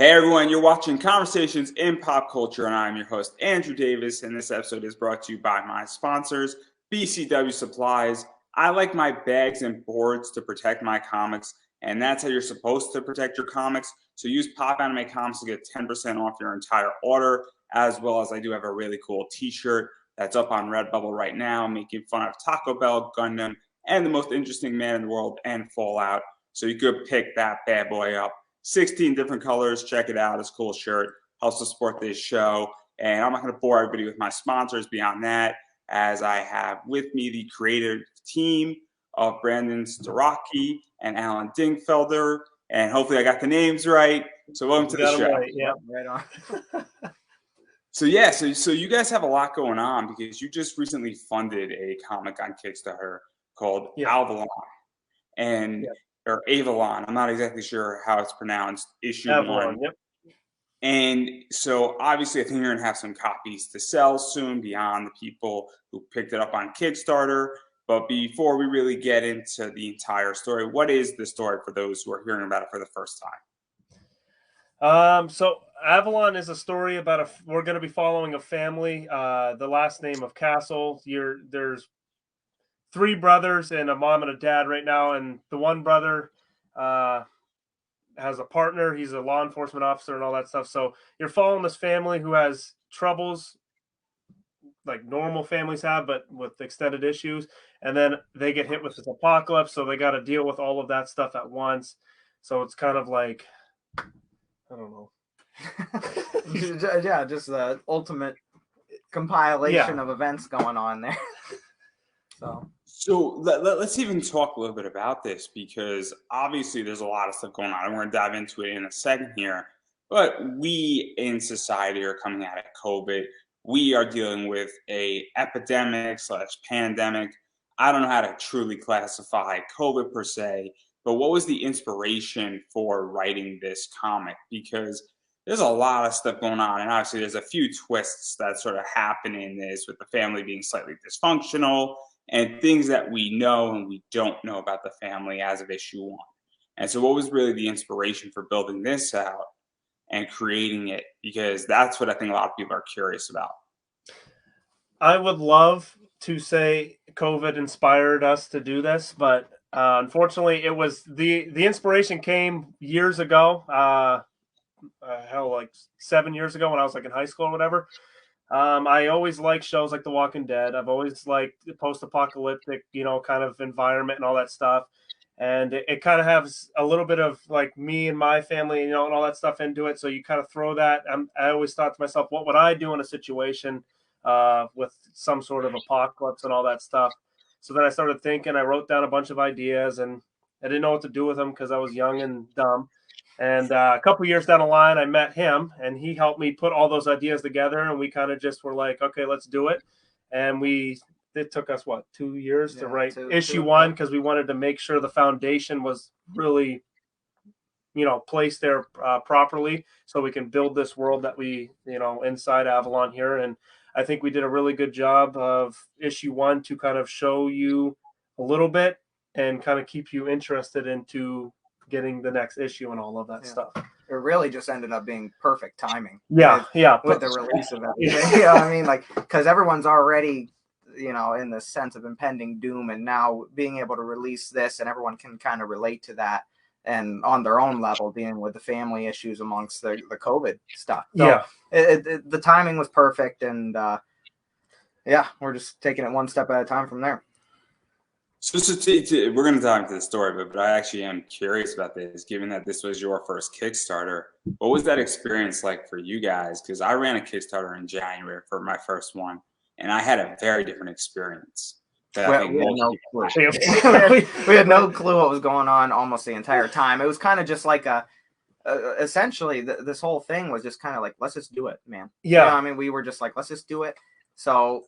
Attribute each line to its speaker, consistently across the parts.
Speaker 1: Hey everyone, you're watching Conversations in Pop Culture, and I'm your host, Andrew Davis, and this episode is brought to you by my sponsors, BCW Supplies. I like my bags and boards to protect my comics, and that's how you're supposed to protect your comics. So use Pop Anime Comics to get 10% off your entire order, as well as I do have a really cool t-shirt that's up on Redbubble right now, making fun of Taco Bell, Gundam, and the most interesting man in the world, and Fallout. So you could pick that bad boy up. 16 different colors. Check it out. It's a cool shirt. Helps to support this show. And I'm not going to bore everybody with my sponsors beyond that, as I have with me the creative team of Brandon Starocci and Alan Dingfelder. And hopefully I got the names right. So welcome to the show.
Speaker 2: Right, yeah, right on.
Speaker 1: So you guys have a lot going on because you just recently funded a comic on Kickstarter called Avalon. And or Avalon, I'm not exactly sure how it's pronounced, issue
Speaker 2: Avalon,
Speaker 1: 1.
Speaker 2: Yep.
Speaker 1: And so obviously I think you're going to have some copies to sell soon beyond the people who picked it up on Kickstarter. But before we really get into the entire story, what is the story for those who are hearing about it for the first
Speaker 2: time? So Avalon is a story about we're going to be following a family, the last name of Castle. There's 3 brothers and a mom and a dad right now, and the one brother has a partner. He's a law enforcement officer and all that stuff. So you're following this family who has troubles like normal families have, but with extended issues. And then they get hit with this apocalypse, so they got to deal with all of that stuff at once. So it's kind of like, I don't know.
Speaker 3: Yeah, just the ultimate compilation of events going on there.
Speaker 1: So let's even talk a little bit about this, because obviously there's a lot of stuff going on, and we're going to dive into it in a second here. But we in society are coming out of COVID. We are dealing with a epidemic/pandemic. I don't know how to truly classify COVID per se, but what was the inspiration for writing this comic? Because there's a lot of stuff going on, and obviously there's a few twists that sort of happen in this, with the family being slightly dysfunctional, and things that we know and we don't know about the family as of issue 1. And so what was really the inspiration for building this out and creating it? Because that's what I think a lot of people are curious about.
Speaker 2: I would love to say COVID inspired us to do this, but unfortunately it was the inspiration came years ago, like 7 years ago when I was like in high school or whatever. I always liked shows like The Walking Dead. I've always liked the post-apocalyptic, kind of environment and all that stuff. And it kind of has a little bit of like me and my family, and all that stuff into it. So you kind of throw that. I always thought to myself, what would I do in a situation with some sort of apocalypse and all that stuff? So then I started thinking. I wrote down a bunch of ideas, and I didn't know what to do with them because I was young and dumb. And a couple years down the line, I met him, and he helped me put all those ideas together. And we kind of just were like, okay, let's do it. And it took us, 2 years to write issue 1, because we wanted to make sure the foundation was really, placed there properly, so we can build this world that we, inside Avalon here. And I think we did a really good job of issue 1 to kind of show you a little bit and kind of keep you interested into getting the next issue and all of that stuff.
Speaker 3: It really just ended up being perfect timing.
Speaker 2: With
Speaker 3: the release of everything. Because everyone's already, in the sense of impending doom, and now being able to release this, and everyone can kind of relate to that, and on their own level, dealing with the family issues amongst the COVID stuff. So the timing was perfect, and we're just taking it one step at a time from there.
Speaker 1: So we're going to dive into the story, but I actually am curious about this, given that this was your first Kickstarter. What was that experience like for you guys? Because I ran a Kickstarter in January for my first one, and I had a very different experience.
Speaker 3: We had no clue what was going on almost the entire time. It was kind of just like essentially this whole thing was just kind of like, let's just do it, man.
Speaker 2: Yeah.
Speaker 3: We were just like, let's just do it. So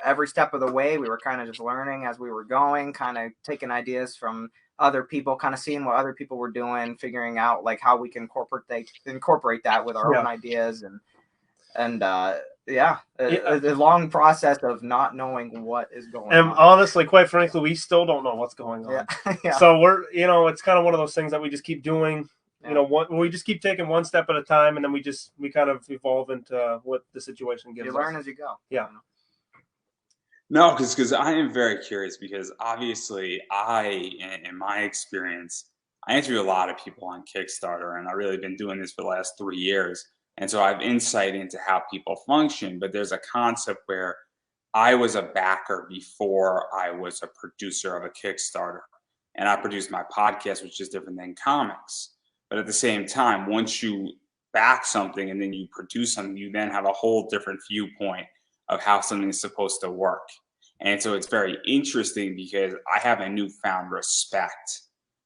Speaker 3: every step of the way, we were kind of just learning as we were going, kind of taking ideas from other people, kind of seeing what other people were doing, figuring out like how we can incorporate that with our own ideas, and a long process of not knowing what is going on.
Speaker 2: And honestly, quite frankly, we still don't know what's going on. So we're, it's kind of one of those things that we just keep doing you know, we just keep taking one step at a time, and then we kind of evolve into what the situation gives us.
Speaker 3: You learn as you go.
Speaker 2: Yeah.
Speaker 1: No, because I am very curious, because obviously in my experience, I interview a lot of people on Kickstarter, and I've really been doing this for the last 3 years. And so I have insight into how people function, but there's a concept where I was a backer before I was a producer of a Kickstarter, and I produced my podcast, which is different than comics. But at the same time, once you back something and then you produce something, you then have a whole different viewpoint of how something is supposed to work. And so it's very interesting, because I have a newfound respect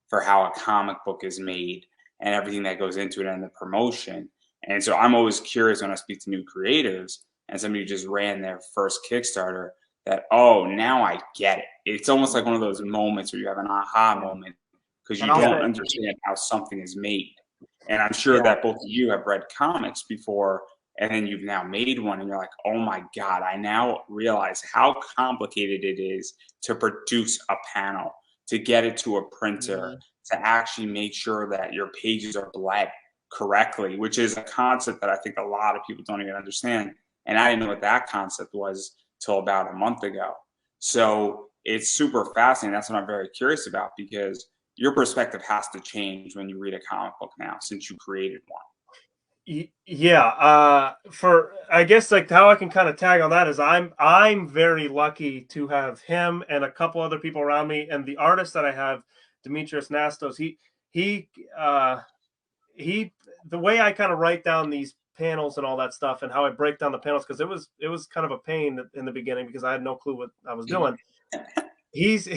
Speaker 1: for how a comic book is made and everything that goes into it and the promotion. And so I'm always curious when I speak to new creatives and somebody who just ran their first Kickstarter, that, oh, now I get it. It's almost like one of those moments where you have an aha moment, because you don't understand how something is made. And I'm sure that both of you have read comics before, and then you've now made one, and you're like, oh my God, I now realize how complicated it is to produce a panel, to get it to a printer, to actually make sure that your pages are bled correctly, which is a concept that I think a lot of people don't even understand. And I didn't know what that concept was till about a month ago. So it's super fascinating. That's what I'm very curious about, because your perspective has to change when you read a comic book now, since you created one.
Speaker 2: Yeah. For, I guess, like, how I can kind of tag on that is I'm very lucky to have him and a couple other people around me, and the artist that I have, Demetrius Nastos. He the way I kind of write down these panels and all that stuff, and how I break down the panels, because it was kind of a pain in the beginning, because I had no clue what I was doing. He's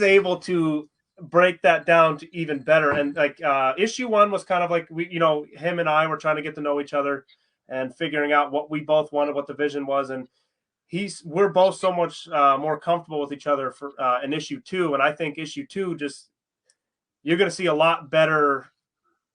Speaker 2: able to break that down to even better. And like issue 1 was kind of like, him and I were trying to get to know each other and figuring out what we both wanted, what the vision was, and we're both so much more comfortable with each other for in issue 2. And I think issue 2, just, you're going to see a lot better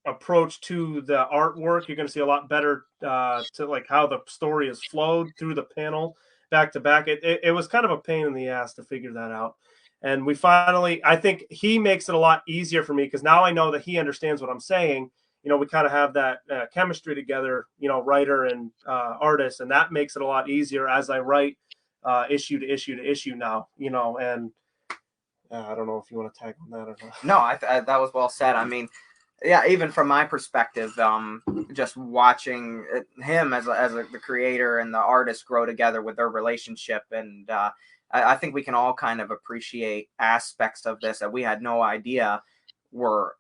Speaker 2: approach to the artwork. You're going to see a lot better to like how the story is flowed through the panel back to back. It was kind of a pain in the ass to figure that out. And we finally, I think he makes it a lot easier for me, because now I know that he understands what I'm saying. We kind of have that chemistry together, writer and artist, and that makes it a lot easier as I write issue to issue to issue now, and I don't know if you want to tag on that or not.
Speaker 3: No, that was well said. I mean, yeah, even from my perspective, just watching him as the creator and the artist grow together with their relationship, and I think we can all kind of appreciate aspects of this that we had no idea were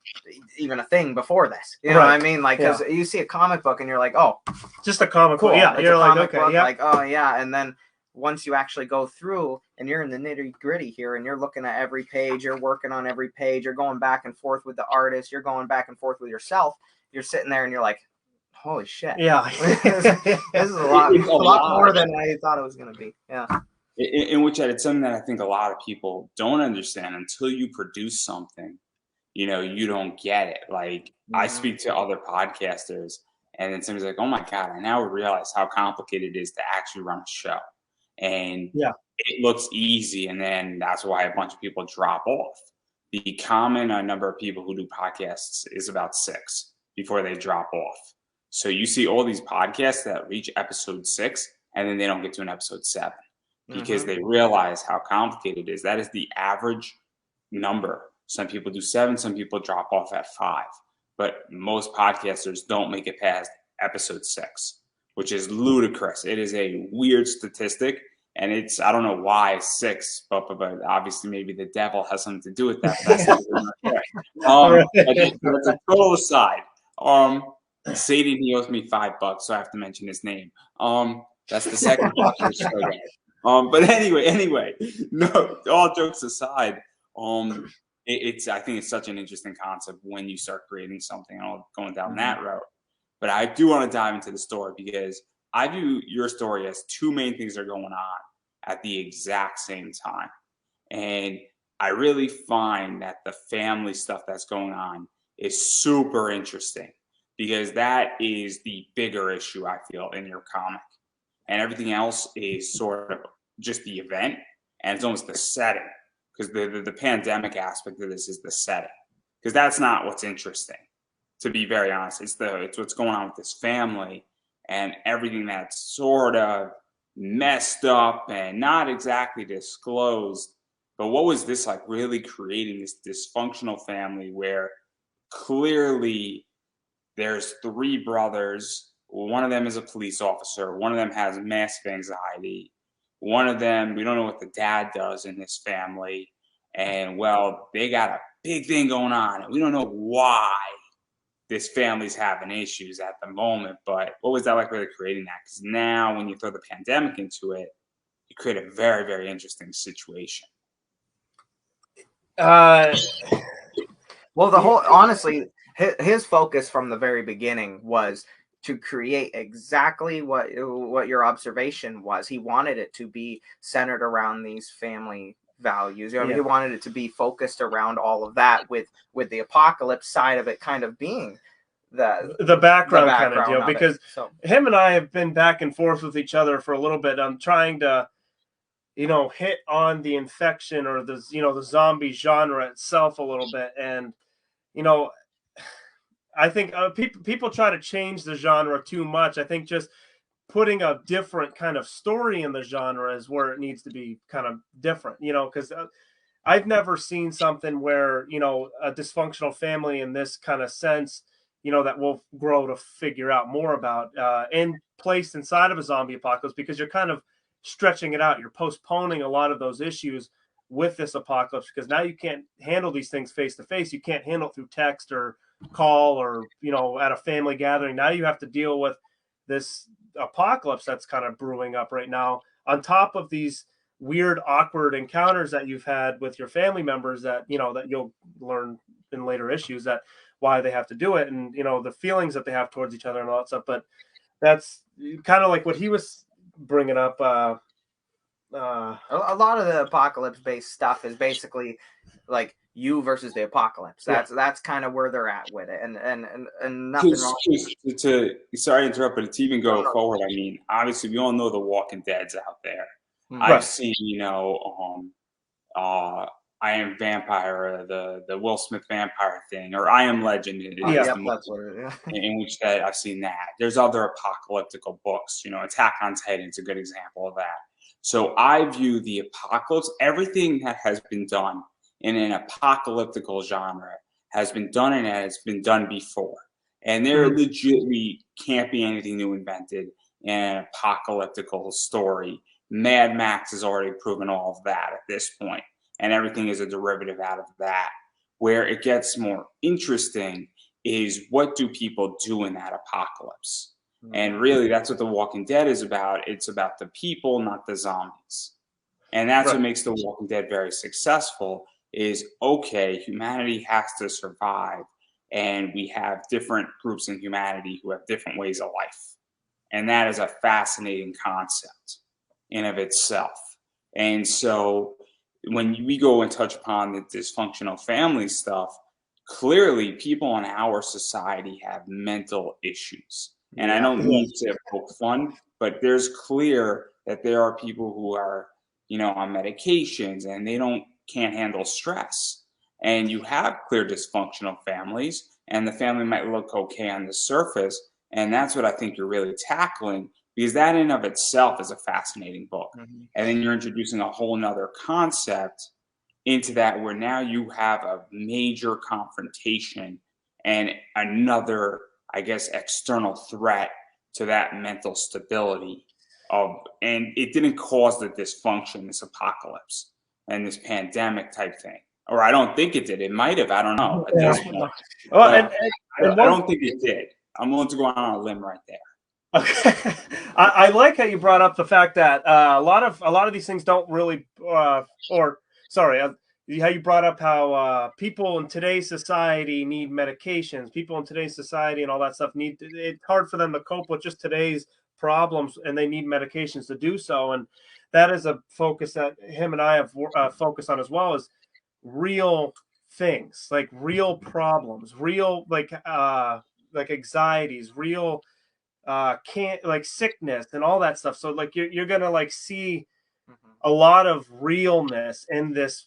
Speaker 3: even a thing before this. You know what I mean? Like, because you see a comic book and you're like, oh,
Speaker 2: just a comic book. Yeah,
Speaker 3: you're like, okay, book, like, oh yeah, and then once you actually go through and you're in the nitty gritty here, and you're looking at every page, you're working on every page, you're going back and forth with the artist, you're going back and forth with yourself, you're sitting there and you're like, holy shit.
Speaker 2: Yeah.
Speaker 3: This is a lot more than I thought it was going to be. Yeah.
Speaker 1: In which it's something that I think a lot of people don't understand until you produce something, you don't get it. Like, I speak to other podcasters, and then somebody's like, oh my God, I now realize how complicated it is to actually run a show. And it looks easy, and then that's why a bunch of people drop off. The common number of people who do podcasts is about 6 before they drop off. So you see all these podcasts that reach episode 6, and then they don't get to an episode 7 because they realize how complicated it is. That is the average number. Some people do 7, some people drop off at 5, but most podcasters don't make it past episode 6, which is ludicrous. It is a weird statistic, and I don't know why 6, but obviously maybe the devil has something to do with that. That's a total aside. Sadie, he owes me $5, so I have to mention his name. That's the second show. But anyway, no, all jokes aside, I think it's such an interesting concept when you start creating something, and I'll going down that route. But I do want to dive into the story, because I view your story as 2 main things that are going on at the exact same time. And I really find that the family stuff that's going on is super interesting, because that is the bigger issue, I feel, in your comic. And everything else is sort of just the event, and it's almost the setting, because the pandemic aspect of this is the setting, because that's not what's interesting. to be very honest. It's what's going on with this family and everything that's sort of messed up and not exactly disclosed. But what was this like really creating this dysfunctional family where clearly there's three brothers. One of them is a police officer. One of them has massive anxiety. One of them, we don't know what the dad does in this family. And well, they got a big thing going on. And we don't know why this family's having issues at the moment. But what was that like really creating that? Because now when you throw the pandemic into it, you create a very, very interesting situation.
Speaker 3: Well, honestly, his focus from the very beginning was to create exactly what your observation was. He wanted it to be centered around these family values. I mean, he wanted it to be focused around all of that, with the apocalypse side of it kind of being
Speaker 2: the background kind of deal. Because him and I have been back and forth with each other for a little bit. I'm trying to, hit on the infection or the zombie genre itself a little bit. And, I think people try to change the genre too much. I think just putting a different kind of story in the genre is where it needs to be kind of different, because I've never seen something where, a dysfunctional family in this kind of sense, that we'll grow to figure out more about and placed inside of a zombie apocalypse, because you're kind of stretching it out. You're postponing a lot of those issues with this apocalypse, because now you can't handle these things face to face. You can't handle it through text or call or, at a family gathering. Now you have to deal with this apocalypse that's kind of brewing up right now, on top of these weird, awkward encounters that you've had with your family members that, that you'll learn in later issues, that why they have to do it, and, the feelings that they have towards each other and all that stuff. But that's kind of like what he was bringing up. A
Speaker 3: lot of the apocalypse based stuff is basically like you versus the apocalypse. That's kind of where they're at with it, and nothing wrong.
Speaker 1: Sorry to interrupt, but to even go forward, I mean, obviously we all know the Walking Dead's out there. I've seen, I Am Vampire, the Will Smith vampire thing, or I Am Legend.
Speaker 3: That's what it is.
Speaker 1: In which I've seen that. There's other apocalyptical books. Attack on Titan is a good example of that. So I view the apocalypse, everything that has been done in an apocalyptical genre has been done and has been done before. And there legitimately can't be anything new invented in an apocalyptical story. Mad Max has already proven all of that at this point, and everything is a derivative out of that. Where it gets more interesting is, what do people do in that apocalypse? And really, that's what The Walking Dead is about. It's about the people, not the zombies. And that's what makes The Walking Dead very successful, is, okay, humanity has to survive, and we have different groups in humanity who have different ways of life. And that is a fascinating concept in of itself. And so when we go and touch upon the dysfunctional family stuff, clearly people in our society have mental issues. And I don't mean to poke fun, but there's clear that there are people who are, on medications, and they can't handle stress. And you have clear dysfunctional families, and the family might look okay on the surface. And that's what I think you're really tackling, because that in of itself is a fascinating book. And then you're introducing a whole nother concept into that, where now you have a major confrontation and another, I guess, external threat to that mental stability and it didn't cause the dysfunction, this apocalypse and this pandemic type thing. Or I don't think it did. It might have. I don't know. At this point. I don't think it did. I'm willing to go on a limb right there.
Speaker 2: Okay, I like how you brought up the fact that a lot of these things don't really, how you brought up how people in today's society need medications. People in today's society and all that stuff it's hard for them to cope with just today's problems, and they need medications to do so. And that is a focus that him and I have focused on as well, is real things, like real problems, real like anxieties, real sickness and all that stuff. So like you're gonna like see a lot of realness in this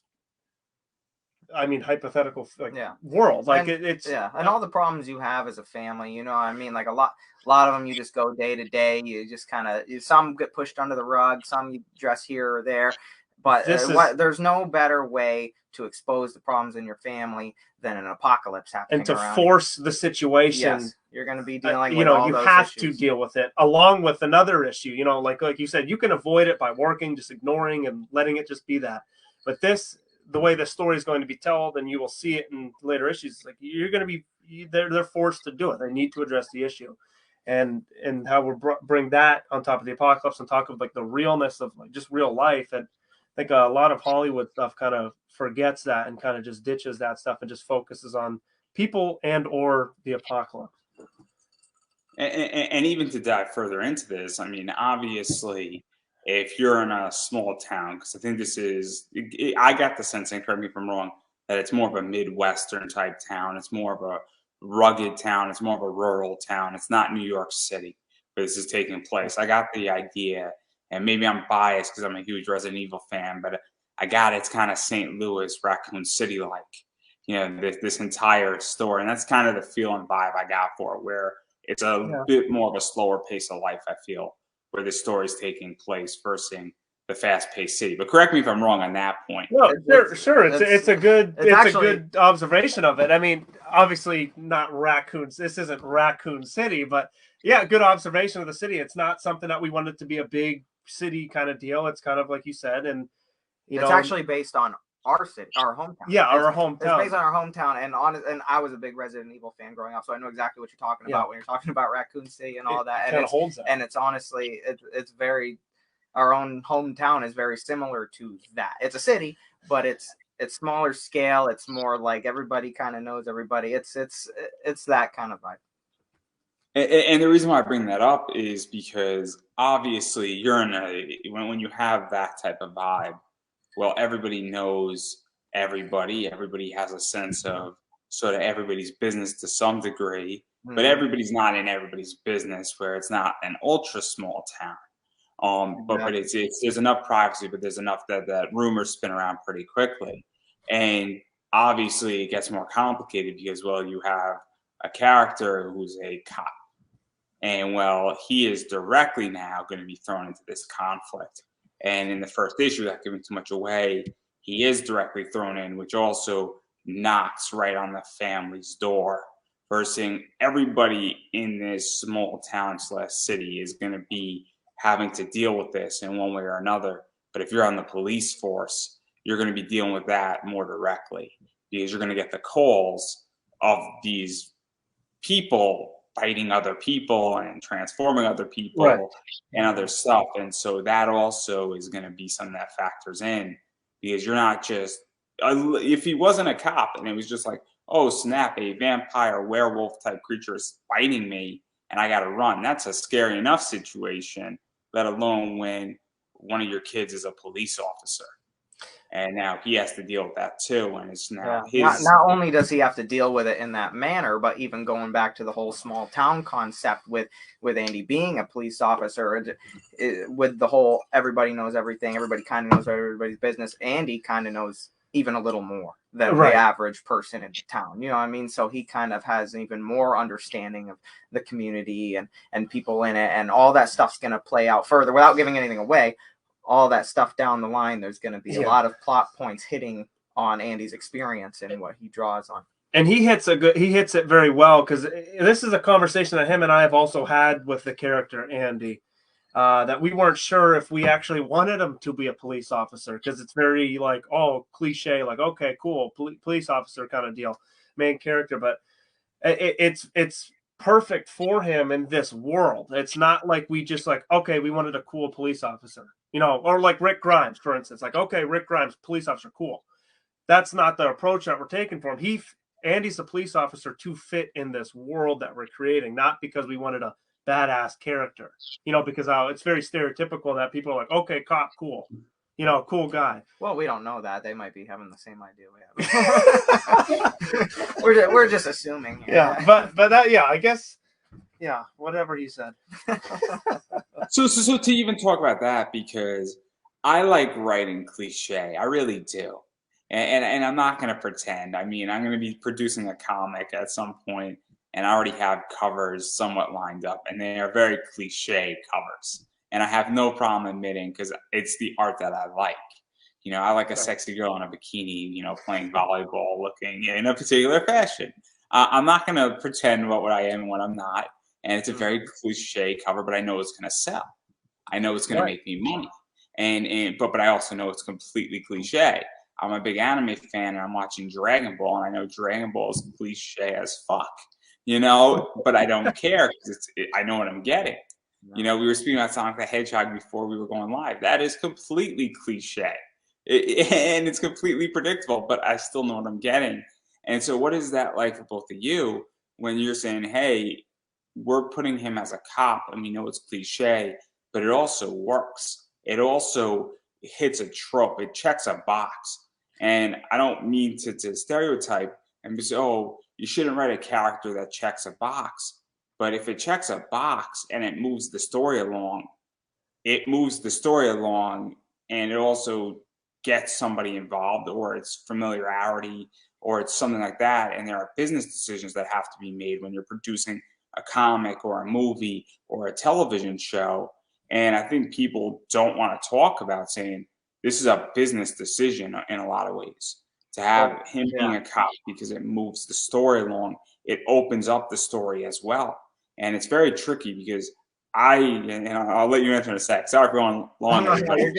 Speaker 2: I mean, hypothetical
Speaker 3: Yeah.
Speaker 2: world. Like
Speaker 3: And,
Speaker 2: it's
Speaker 3: and all the problems you have as a family, you know, I mean, like a lot of them, you just go day to day. You just kind of, some get pushed under the rug, some you address here or there. But there's no better way to expose the problems in your family than an apocalypse happening
Speaker 2: and to
Speaker 3: around
Speaker 2: force the situation.
Speaker 3: Yes, you're going to be dealing
Speaker 2: you
Speaker 3: with
Speaker 2: know,
Speaker 3: all
Speaker 2: you
Speaker 3: those
Speaker 2: have
Speaker 3: issues.
Speaker 2: to deal with it along with another issue. You know, like you said, you can avoid it by working, just ignoring and letting it just be that. But the way the story is going to be told, and you will see it in later issues, like you're going to be, they're forced to do it. They need to address the issue, and how we'll bring that on top of the apocalypse, on top of like the realness of like just real life. And I think a lot of Hollywood stuff kind of forgets that and kind of just ditches that stuff and just focuses on people and or the apocalypse.
Speaker 1: And even to dive further into this, I mean, obviously, if you're in a small town, because I think I got the sense, and correct me if I'm wrong, that it's more of a Midwestern type town. It's more of a rugged town. It's more of a rural town. It's not New York City where this is taking place. I got the idea, and maybe I'm biased because I'm a huge Resident Evil fan, but I got it's kind of St. Louis, Raccoon City like, you know, this entire story. And that's kind of the feel and vibe I got for it, where it's a bit more of a slower pace of life, I feel, where the story's taking place versus the fast-paced city. But correct me if I'm wrong on that point.
Speaker 2: No, sure. It's a good observation of it. I mean, obviously not raccoons. This isn't Raccoon City, but yeah, good observation of the city. It's not something that we want it to be a big city kind of deal. It's kind of like you said, and
Speaker 3: it's actually based on our city, our hometown.
Speaker 2: Yeah, our hometown.
Speaker 3: It's based on our hometown, and I was a big Resident Evil fan growing up, so I know exactly what you're talking about when you're talking about Raccoon City and all that.
Speaker 2: And it holds that.
Speaker 3: And it's honestly, it's very, our own hometown is very similar to that. It's a city, but it's smaller scale. It's more like everybody kind of knows everybody. It's that kind of vibe.
Speaker 1: And the reason why I bring that up is because obviously you're when you have that type of vibe, well, everybody knows everybody. Everybody has a sense of sort of everybody's business to some degree, but everybody's not in everybody's business, where it's not an ultra small town. But it's there's enough privacy, but there's enough that rumors spin around pretty quickly. And obviously it gets more complicated because, well, you have a character who's a cop. And, well, he is directly now going to be thrown into this conflict. And in the first issue, without giving too much away, he is directly thrown in, which also knocks right on the family's door. Versus everybody in this small town / city is going to be having to deal with this in one way or another. But if you're on the police force, you're going to be dealing with that more directly, because you're going to get the calls of these people fighting other people and transforming other people and other stuff. And so that also is going to be something that factors in, because you're not just, if he wasn't a cop and it was just like, oh snap, a vampire werewolf type creature is fighting me and I got to run, that's a scary enough situation, let alone when one of your kids is a police officer. And now he has to deal with that too. And it's now his.
Speaker 3: Not only does he have to deal with it in that manner, but even going back to the whole small town concept with Andy being a police officer, with the whole everybody knows everything, everybody kind of knows everybody's business. Andy kind of knows even a little more than the average person in the town. You know what I mean? So he kind of has even more understanding of the community and people in it, and all that stuff's going to play out further without giving anything away. All that stuff down the line, there's going to be a lot of plot points hitting on Andy's experience and what he draws on.
Speaker 2: And he hits it very well, because this is a conversation that him and I have also had with the character Andy, that we weren't sure if we actually wanted him to be a police officer, because it's very like, oh, cliche, like, okay, cool, police officer kind of deal, main character. But it's perfect for him in this world. It's not like we just like, okay, we wanted a cool police officer, you know, or like Rick Grimes, for instance, like, okay, Rick Grimes, police officer, cool. That's not the approach that we're taking for him. Andy's a police officer to fit in this world that we're creating, not because we wanted a badass character, you know, because it's very stereotypical that people are like, okay, cop, cool, you know, cool guy.
Speaker 3: Well, we don't know that. They might be having the same idea we have. we're just assuming.
Speaker 2: Yeah, but that, yeah, I guess, yeah, whatever he said.
Speaker 1: So to even talk about that, because I like writing cliche, I really do. And I'm not going to pretend. I mean, I'm going to be producing a comic at some point, and I already have covers somewhat lined up, and they are very cliche covers. And I have no problem admitting, because it's the art that I like. You know, I like a sexy girl in a bikini, you know, playing volleyball, looking in a particular fashion. I'm not going to pretend what I am and what I'm not. And it's a very cliche cover, but I know it's going to sell. I know it's going to make me money. But I also know it's completely cliche. I'm a big anime fan, and I'm watching Dragon Ball, and I know Dragon Ball is cliche as fuck, you know, but I don't care because I know what I'm getting. You know, we were speaking about Sonic the Hedgehog before we were going live. That is completely cliche, and it's completely predictable, but I still know what I'm getting. And so what is that like for both of you when you're saying, hey, we're putting him as a cop, and we know it's cliche, but it also works. It also hits a trope. It checks a box. And I don't mean to stereotype and say, oh, you shouldn't write a character that checks a box. But if it checks a box and it moves the story along, and it also gets somebody involved, or it's familiarity, or it's something like that. And there are business decisions that have to be made when you're producing a comic or a movie or a television show. And I think people don't want to talk about saying this is a business decision in a lot of ways. To have him being a cop, because it moves the story along, it opens up the story as well. And it's very tricky because and I'll let you answer in a sec. Sorry for going long, everybody.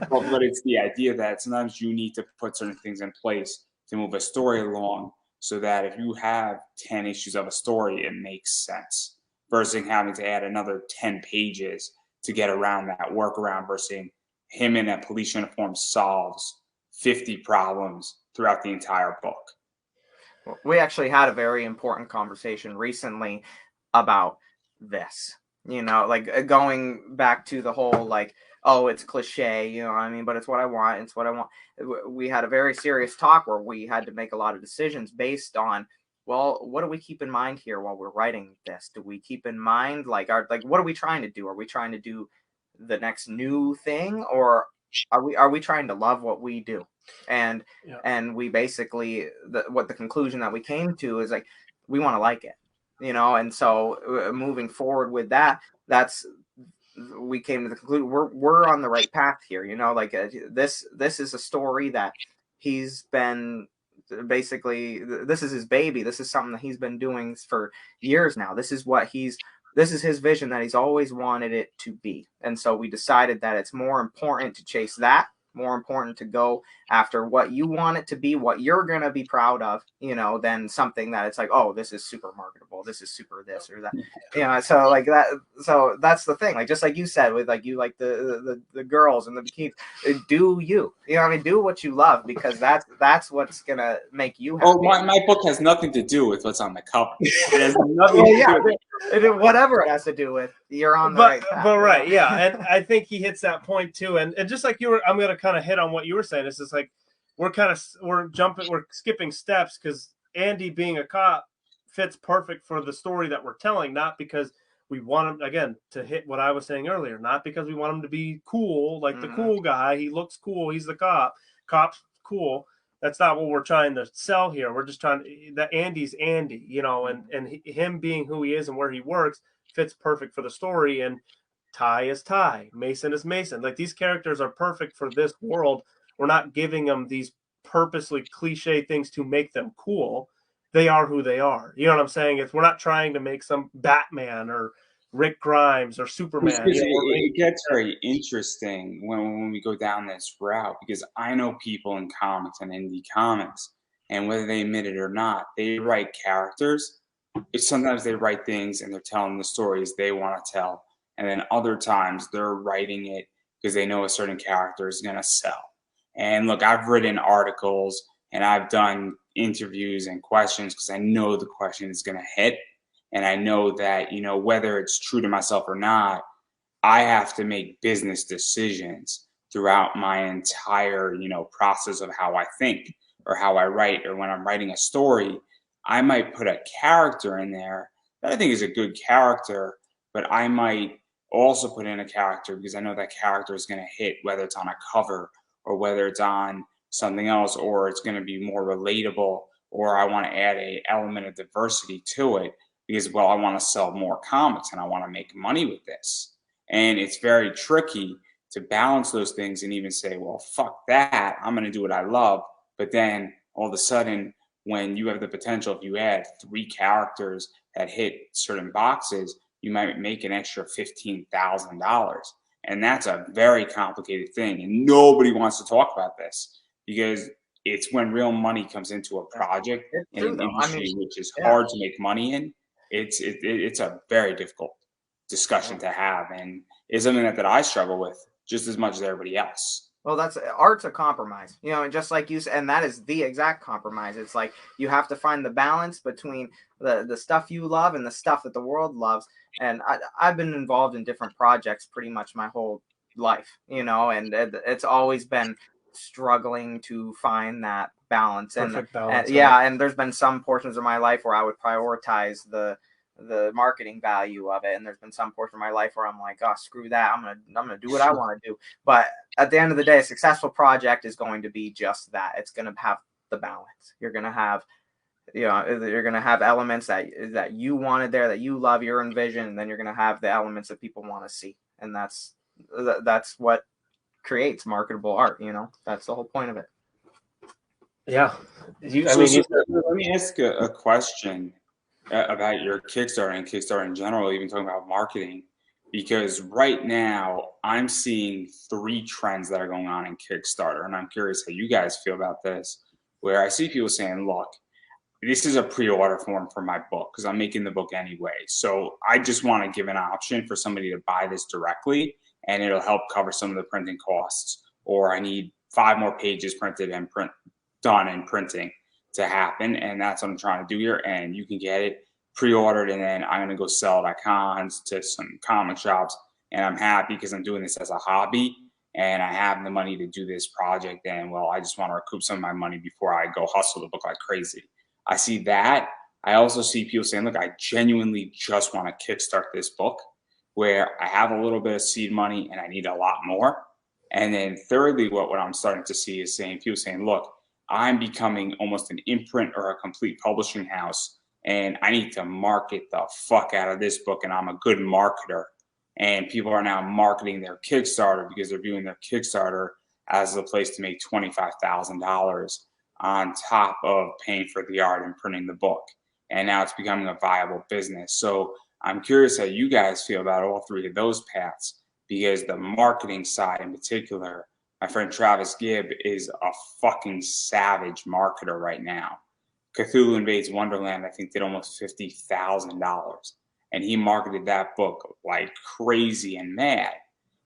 Speaker 1: But it's the idea that sometimes you need to put certain things in place to move a story along, so that if you have 10 issues of a story, it makes sense, versus having to add another 10 pages to get around that workaround, versus him in a police uniform solves 50 problems throughout the entire book.
Speaker 3: We actually had a very important conversation recently about this, you know, like going back to the whole, like, oh, it's cliche, you know what I mean? But it's what I want. It's what I want. We had a very serious talk where we had to make a lot of decisions based on, well, what do we keep in mind here while we're writing this? Do we keep in mind, like, what are we trying to do? Are we trying to do the next new thing, or are we trying to love what we do? And we basically, what the conclusion that we came to is, like, we want to like it, you know. And so moving forward with that, we came to the conclusion we're on the right path here, you know. Like, this is a story that he's been basically, this is his baby. This is something that he's been doing for years now. This is his vision that he's always wanted it to be. And so we decided that it's more important to chase that, more important to go after what you want it to be, what you're going to be proud of, you know, than something that it's like, oh, this is super marketable, this is super this or that, you know. So like that, so that's the thing, like, just like you said, with like, you like the girls and the bikinis, do you know what I mean, do what you love, because that's what's gonna make you happy.
Speaker 1: Oh, my book has nothing to do with what's on the cover. It has nothing to do with
Speaker 3: it, whatever it has to do with, you're on the right path.
Speaker 2: But right, yeah. And I think he hits that point too. And just like you were, I'm going to kind of hit on what you were saying. It's just like, we're skipping steps, because Andy being a cop fits perfect for the story that we're telling, not because we want him, again, to hit what I was saying earlier, not because we want him to be cool, like the cool guy. He looks cool. He's the cop. Cop's cool. That's not what we're trying to sell here. We're just trying that Andy's Andy, you know, and him being who he is and where he works fits perfect for the story. And Ty is Ty, Mason is Mason. Like, these characters are perfect for this world. We're not giving them these purposely cliche things to make them cool. They are who they are. You know what I'm saying? We're not trying to make some Batman or Rick Grimes or Superman.
Speaker 1: It gets very interesting when we go down this route, because I know people in comics and indie comics, and whether they admit it or not, they write characters. Sometimes they write things and they're telling the stories they want to tell, and then other times they're writing it because they know a certain character is going to sell. And look, I've written articles and I've done interviews and questions because I know the question is going to hit. And I know that, you know, whether it's true to myself or not, I have to make business decisions throughout my entire, you know, process of how I think or how I write. Or when I'm writing a story, I might put a character in there that I think is a good character, but I might also put in a character because I know that character is going to hit, whether it's on a cover or whether it's on something else, or it's going to be more relatable, or I want to add a element of diversity to it because, well, I want to sell more comics and I want to make money with this. And it's very tricky to balance those things and even say, well, fuck that, I'm going to do what I love. But then all of a sudden, when you have the potential, if you add 3 characters that hit certain boxes, you might make an extra $15,000. And that's a very complicated thing. And nobody wants to talk about this because it's when real money comes into a project in an industry which is hard to make money in. It's a very difficult discussion to have, and it's something that I struggle with just as much as everybody else.
Speaker 3: Well, that's art's a compromise, you know, and just like you said, and that is the exact compromise. It's like you have to find the balance between the stuff you love and the stuff that the world loves. And I've been involved in different projects pretty much my whole life, you know, and it's always been struggling to find that balance.
Speaker 2: Perfect balance,
Speaker 3: and there's been some portions of my life where I would prioritize the marketing value of it, and there's been some portion of my life where I'm like, oh, screw that, I'm gonna do what I want to do. But at the end of the day, a successful project is going to be just that. It's going to have the balance. You're going to have, you know, you're going to have elements that you wanted there, that you love, your envision, and then you're going to have the elements that people want to see, and that's what creates marketable art. You know, that's the whole point of it.
Speaker 2: Yeah.
Speaker 1: Let me ask a question about your Kickstarter and Kickstarter in general, even talking about marketing, because right now I'm seeing 3 trends that are going on in Kickstarter, and I'm curious how you guys feel about this, where I see people saying, look, this is a pre-order form for my book because I'm making the book anyway, so I just want to give an option for somebody to buy this directly and it'll help cover some of the printing costs, or I need 5 more pages printed and done in printing to happen, and that's what I'm trying to do here. And you can get it pre-ordered, and then I'm going to go sell it at cons, to some comic shops, and I'm happy because I'm doing this as a hobby and I have the money to do this project, and well, I just want to recoup some of my money before I go hustle the book like crazy. I see that. I also see people saying, look, I genuinely just want to kickstart this book where I have a little bit of seed money and I need a lot more. And then thirdly, what I'm starting to see is people saying, look, I'm becoming almost an imprint or a complete publishing house, and I need to market the fuck out of this book, and I'm a good marketer. And people are now marketing their Kickstarter because they're viewing their Kickstarter as a place to make $25,000 on top of paying for the art and printing the book. And now it's becoming a viable business. So I'm curious how you guys feel about all 3 of those paths, because the marketing side in particular, my friend Travis Gibb is a fucking savage marketer right now. Cthulhu Invades Wonderland, I think, did almost $50,000. And he marketed that book like crazy and mad.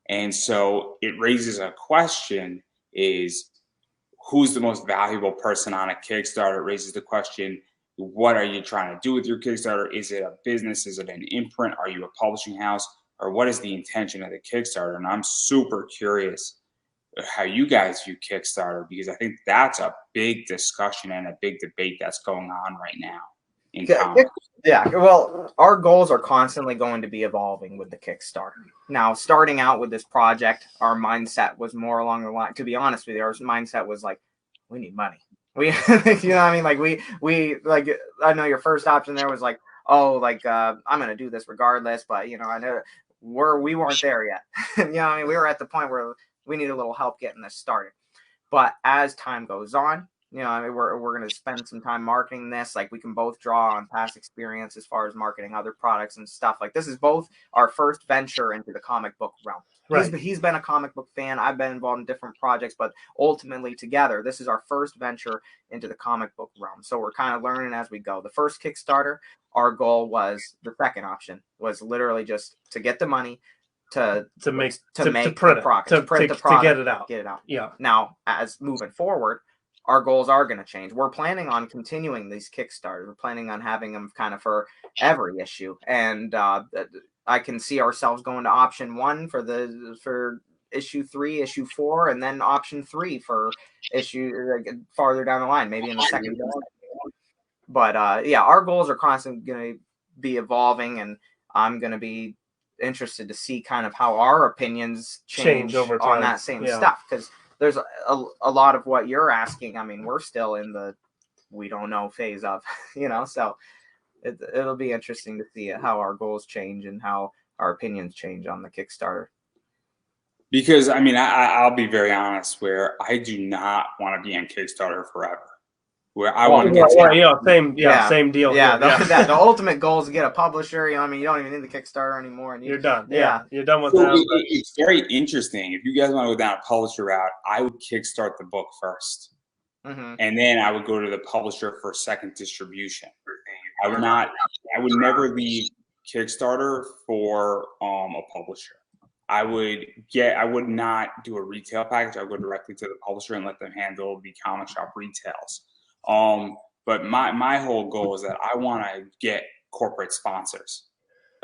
Speaker 1: And so it raises a question, is who's the most valuable person on a Kickstarter? It raises the question, what are you trying to do with your Kickstarter? Is it a business? Is it an imprint? Are you a publishing house? Or what is the intention of the Kickstarter? And I'm super curious how you guys view Kickstarter, because I think that's a big discussion and a big debate that's going on right now in comics.
Speaker 3: Yeah, well, our goals are constantly going to be evolving with the Kickstarter. Now, starting out with this project, our mindset was more along the line, to be honest with you, our mindset was like, we need money. We, you know what I mean? Like we like, I know your first option there was like, oh, like, I'm going to do this regardless, but you know, I know we weren't there yet. You know what I mean? We were at the point where we need a little help getting this started. But as time goes on, you know, I mean, we're going to spend some time marketing this. Like, we can both draw on past experience as far as marketing other products and stuff. Like, this is both our first venture into the comic book realm. Right. He's been a comic book fan. I've been involved in different projects, but ultimately together, this is our first venture into the comic book realm. So we're kind of learning as we go. The first Kickstarter, our goal was, the second option was literally just to get the money to print the product, to get it out. Yeah. Now, as moving forward, our goals are going to change. We're planning on continuing these Kickstarters. We're planning on having them kind of for every issue. And I can see ourselves going to option 1 for issue 3, issue 4, and then option 3 for issue farther down the line, maybe in the second. But yeah, our goals are constantly going to be evolving, and I'm going to be interested to see kind of how our opinions change over time on that same stuff, because there's a lot of what you're asking. I mean, we're still in the we don't know phase of, so it'll be interesting to see how our goals change and how our opinions change on the Kickstarter.
Speaker 1: Because I mean, I'll be very honest, where I do not want to be on Kickstarter forever. Where I want to get
Speaker 2: same deal.
Speaker 3: Yeah,
Speaker 2: here.
Speaker 3: the ultimate goal is to get a publisher. I mean, you don't even need the Kickstarter anymore, and
Speaker 2: you're done.
Speaker 3: Yeah,
Speaker 2: you're done with
Speaker 1: so
Speaker 2: them.
Speaker 1: It's very interesting. If you guys want to go down a publisher route, I would kickstart the book first, and then I would go to the publisher for second distribution. I would never leave Kickstarter for a publisher. I would not do a retail package. I would go directly to the publisher and let them handle the comic shop retails. But my whole goal is that I want to get corporate sponsors,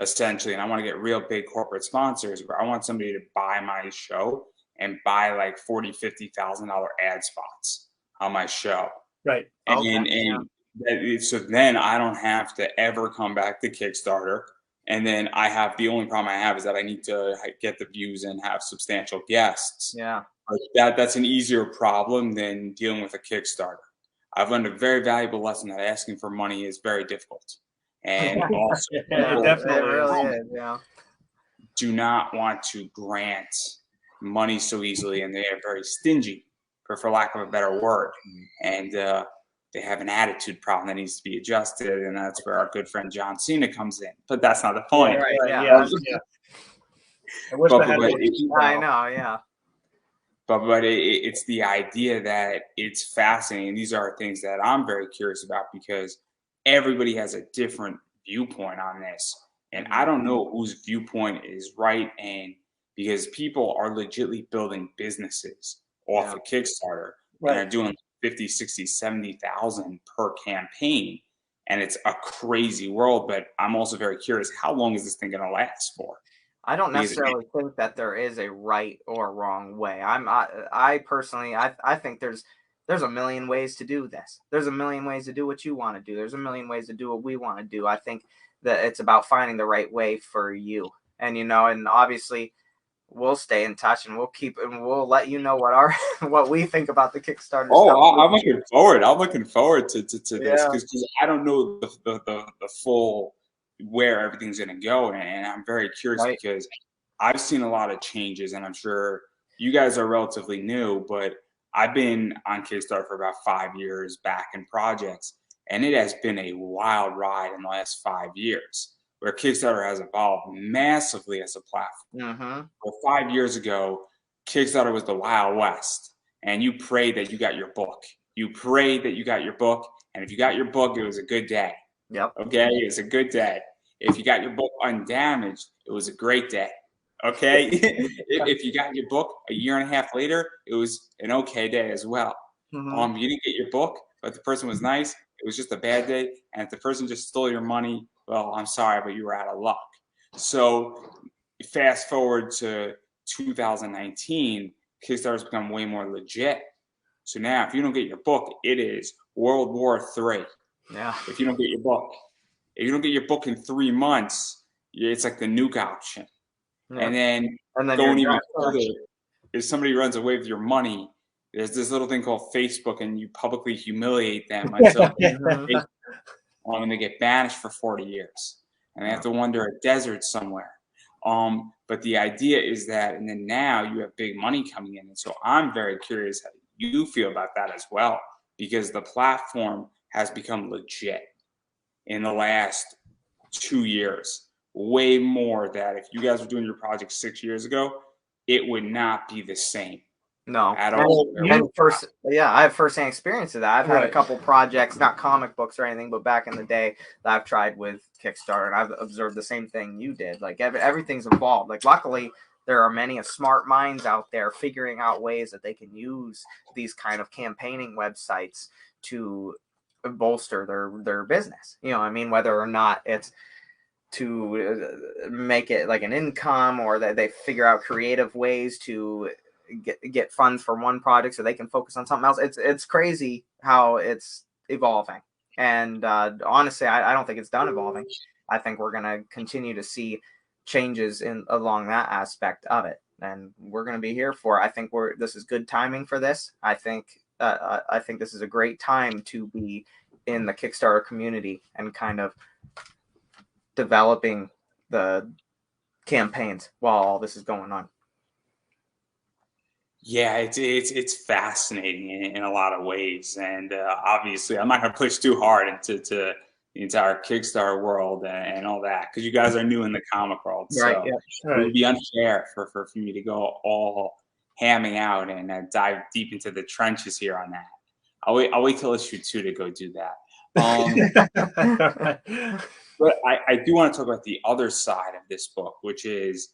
Speaker 1: essentially, and I want to get real big corporate sponsors where I want somebody to buy my show and buy like $40,000-$50,000 ad spots on my show.
Speaker 2: Right.
Speaker 1: So then I don't have to ever come back to Kickstarter. And then the only problem I have is that I need to get the views and have substantial guests.
Speaker 3: Yeah.
Speaker 1: That's an easier problem than dealing with a Kickstarter. I've learned a very valuable lesson that asking for money is very difficult. And also,
Speaker 2: it definitely
Speaker 3: really is. Yeah.
Speaker 1: Do not want to grant money so easily, and they are very stingy, for lack of a better word. And they have an attitude problem that needs to be adjusted, and that's where our good friend John Cena comes in. But that's not the point.
Speaker 2: Right. Yeah. I wish I had
Speaker 3: I know. Yeah.
Speaker 1: But it's the idea that it's fascinating. These are things that I'm very curious about because everybody has a different viewpoint on this. And I don't know whose viewpoint is right. And because people are legitimately building businesses off of Kickstarter and are doing 50, 60, 70,000 per campaign. And it's a crazy world. But I'm also very curious, how long is this thing going to last for?
Speaker 3: I don't necessarily think that there is a right or wrong way. I personally think there's a million ways to do this. There's a million ways to do what you want to do. There's a million ways to do what we want to do. I think that it's about finding the right way for you. And and obviously we'll stay in touch and we'll let you know what we think about the Kickstarter stuff.
Speaker 1: I'm looking forward. I'm looking forward to this because I don't know the full where everything's going to go, and I'm very curious because I've seen a lot of changes, and I'm sure you guys are relatively new, but I've been on Kickstarter for about 5 years back in projects, and it has been a wild ride in the last 5 years where Kickstarter has evolved massively as a platform. Well, 5 years ago, Kickstarter was the Wild West, and you prayed that you got your book. You prayed that you got your book, and if you got your book, it was a good day.
Speaker 3: Yep.
Speaker 1: Okay, it was a good day. If you got your book undamaged, it was a great day. Okay. If you got your book a year and a half later, it was an okay day as well. You didn't get your book, but the person was nice. It was just a bad day. And if the person just stole your money, well, I'm sorry, but you were out of luck. So fast forward to 2019, Kickstarter's become way more legit. So now if you don't get your book, it is World War III.
Speaker 3: Yeah.
Speaker 1: If you don't get your book in 3 months, it's like the nuke option. Yeah. And then going even further, if somebody runs away with your money, there's this little thing called Facebook, and you publicly humiliate them until and they get banished for 40 years. And they have to wander a desert somewhere. But the idea is that, and then now you have big money coming in. And so I'm very curious how you feel about that as well, because the platform has become legit in the last 2 years, way more that if you guys were doing your project 6 years ago, it would not be the same.
Speaker 3: No,
Speaker 1: at all.
Speaker 3: I have firsthand experience of that. I've had a couple projects, not comic books or anything, but back in the day that I've tried with Kickstarter, and I've observed the same thing you did. Like everything's evolved. Like luckily, there are many smart minds out there figuring out ways that they can use these kind of campaigning websites to bolster their business. You know what I mean? Whether or not it's to make it like an income, or that they figure out creative ways to get funds for one project so they can focus on something else. It's crazy how it's evolving. And honestly, I don't think it's done evolving. I think we're going to continue to see changes along that aspect of it. and we're going to be here for it. I think this is good timing for this. I think this is a great time to be in the Kickstarter community and kind of developing the campaigns while all this is going on.
Speaker 1: Yeah, it's fascinating in a lot of ways, and obviously, I'm not going to push too hard into the entire Kickstarter world and all that, because you guys are new in the comic world, so
Speaker 3: Right. Yeah.
Speaker 1: it would be unfair for me to go all hamming out and dive deep into the trenches here on that. I'll wait till issue 2 to go do that. But I do want to talk about the other side of this book, which is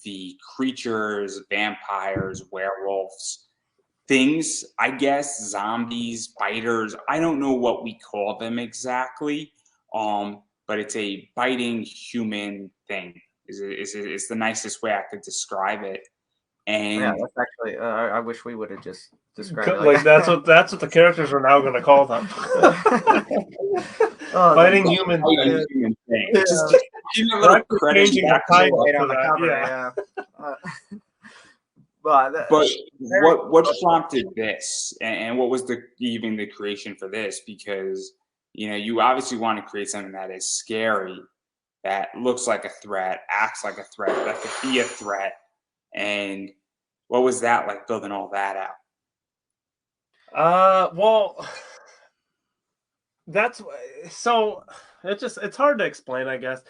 Speaker 1: the creatures, vampires, werewolves, things, I guess, zombies, biters. I don't know what we call them exactly, but it's a biting human thing. It's the nicest way I could describe it. And
Speaker 3: yeah, that's actually. I wish we would have just described it
Speaker 2: like that's what the characters are now going to call them. Biting human
Speaker 1: thing.
Speaker 3: Yeah.
Speaker 1: Just give me a little credit.
Speaker 2: Changing the title
Speaker 3: right
Speaker 2: for
Speaker 3: on the
Speaker 2: that.
Speaker 3: cover.
Speaker 2: Yeah.
Speaker 3: But
Speaker 1: what prompted this, and what was even the creation for this? Because you obviously want to create something that is scary, that looks like a threat, acts like a threat, that could be a threat. And what was that like, building all that out?
Speaker 2: Well, that's so it's hard to explain, I guess.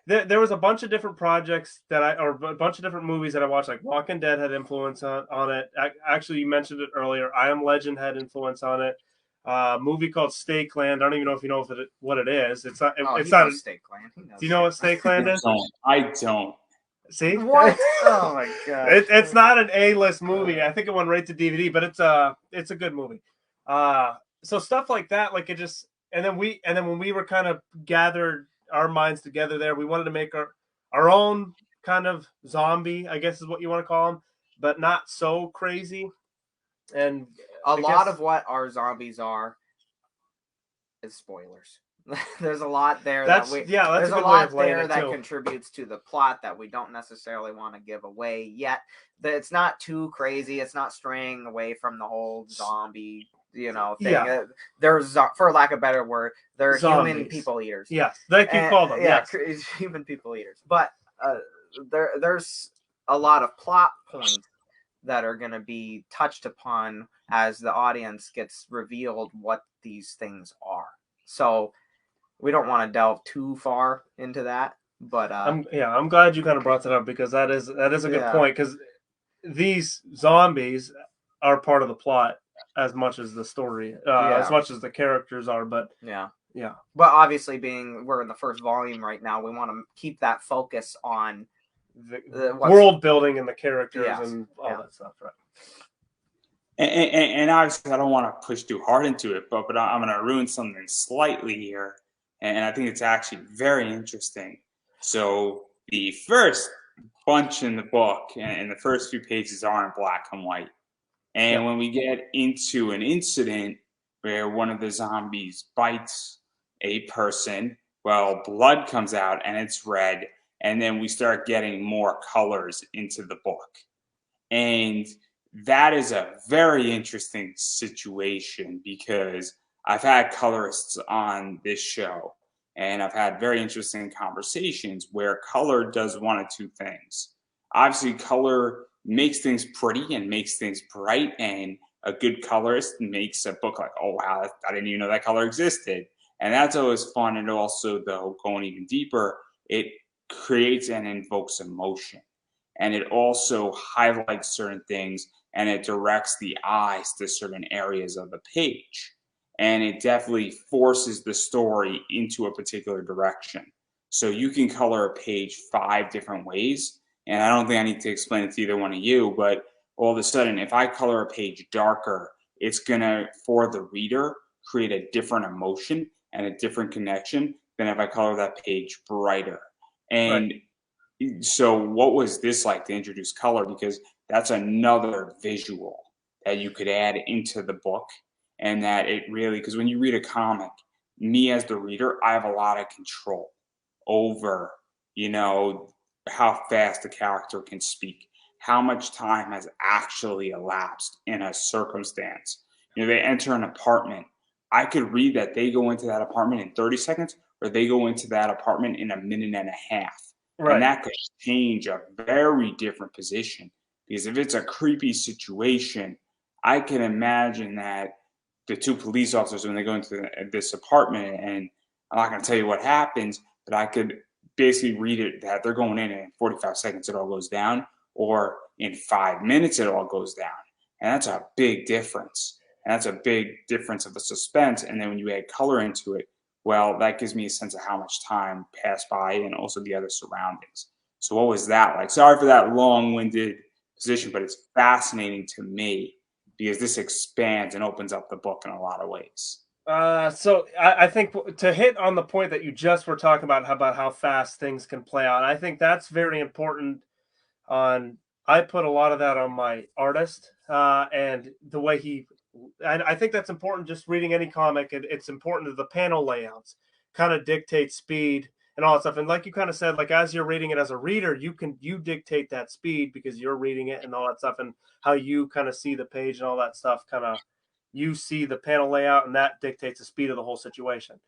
Speaker 2: There was a bunch of different projects or a bunch of different movies that I watched. Like Walking Dead had influence on it. Actually, you mentioned it earlier. I Am Legend had influence on it. A movie called Stakeland. I don't even know if you know what it is. It's not. It's not.
Speaker 3: Stakeland.
Speaker 2: Do you know what Stakeland is?
Speaker 1: I don't.
Speaker 2: See
Speaker 3: what? Oh my god!
Speaker 2: It's not an A-list movie. I think it went right to DVD, but it's a good movie. So stuff like that, like it just, and then when we were kind of gathered our minds together there, we wanted to make our own kind of zombie, I guess is what you want to call them, but not so crazy. And
Speaker 3: a lot of what our zombies are is spoilers. There's a lot there
Speaker 2: there's a lot there
Speaker 3: that contributes to the plot that we don't necessarily want to give away yet. It's not too crazy. It's not straying away from the whole zombie thing. Yeah. There's, for lack of a better word, they're zombies. Human people eaters.
Speaker 2: Yes, they can call them.
Speaker 3: Yeah, yes. Human people eaters. But there's a lot of plot points that are going to be touched upon as the audience gets revealed what these things are. So we don't want to delve too far into that, but
Speaker 2: I'm glad you kind of brought that up, because that is a good point, because these zombies are part of the plot as much as the story, as much as the characters are. But
Speaker 3: yeah. But obviously, we're in the first volume right now, we want to keep that focus on
Speaker 2: the world building and the characters and all that stuff, right?
Speaker 1: And obviously, I don't want to push too hard into it, but I'm going to ruin something slightly here, and I think it's actually very interesting. So the first bunch in the book and the first few pages are in black and white, and when we get into an incident where one of the zombies bites a person, well, blood comes out and it's red, and then we start getting more colors into the book, and that is a very interesting situation, because I've had colorists on this show and I've had very interesting conversations where color does one of two things. Obviously, color makes things pretty and makes things bright, and a good colorist makes a book like, oh wow, I didn't even know that color existed. And that's always fun. And also, though, going even deeper, it creates and invokes emotion. And it also highlights certain things, and it directs the eyes to certain areas of the page. And it definitely forces the story into a particular direction. So you can color a page 5 different ways. And I don't think I need to explain it to either one of you, but all of a sudden, if I color a page darker, it's going to, for the reader, create a different emotion and a different connection than if I color that page brighter. And so what was this like to introduce color? Because that's another visual that you could add into the book, and that it really, because when you read a comic, me as the reader, I have a lot of control over, how fast the character can speak, how much time has actually elapsed in a circumstance. They enter an apartment. I could read that they go into that apartment in 30 seconds or they go into that apartment in a minute and a half.
Speaker 2: Right.
Speaker 1: And that could change a very different position, because if it's a creepy situation, I can imagine that the two police officers, when they go into this apartment, and I'm not going to tell you what happens, but I could basically read it that they're going in 45 seconds, it all goes down, or in 5 minutes, it all goes down. And that's a big difference. And that's a big difference of the suspense. And then when you add color into it, well, that gives me a sense of how much time passed by and also the other surroundings. So what was that like? Sorry for that long-winded position, but it's fascinating to me because this expands and opens up the book in a lot of ways.
Speaker 2: So I think to hit on the point that you just were talking about how fast things can play out, I think that's very important. I put a lot of that on my artist and the way and I think that's important. Just reading any comic, it's important that the panel layouts kind of dictate speed and all that stuff. And like you kind of said, like as you're reading it as a reader, you dictate that speed because you're reading it and all that stuff, and how you kind of see the page and all that stuff. Kind of you see the panel layout, and that dictates the speed of the whole situation.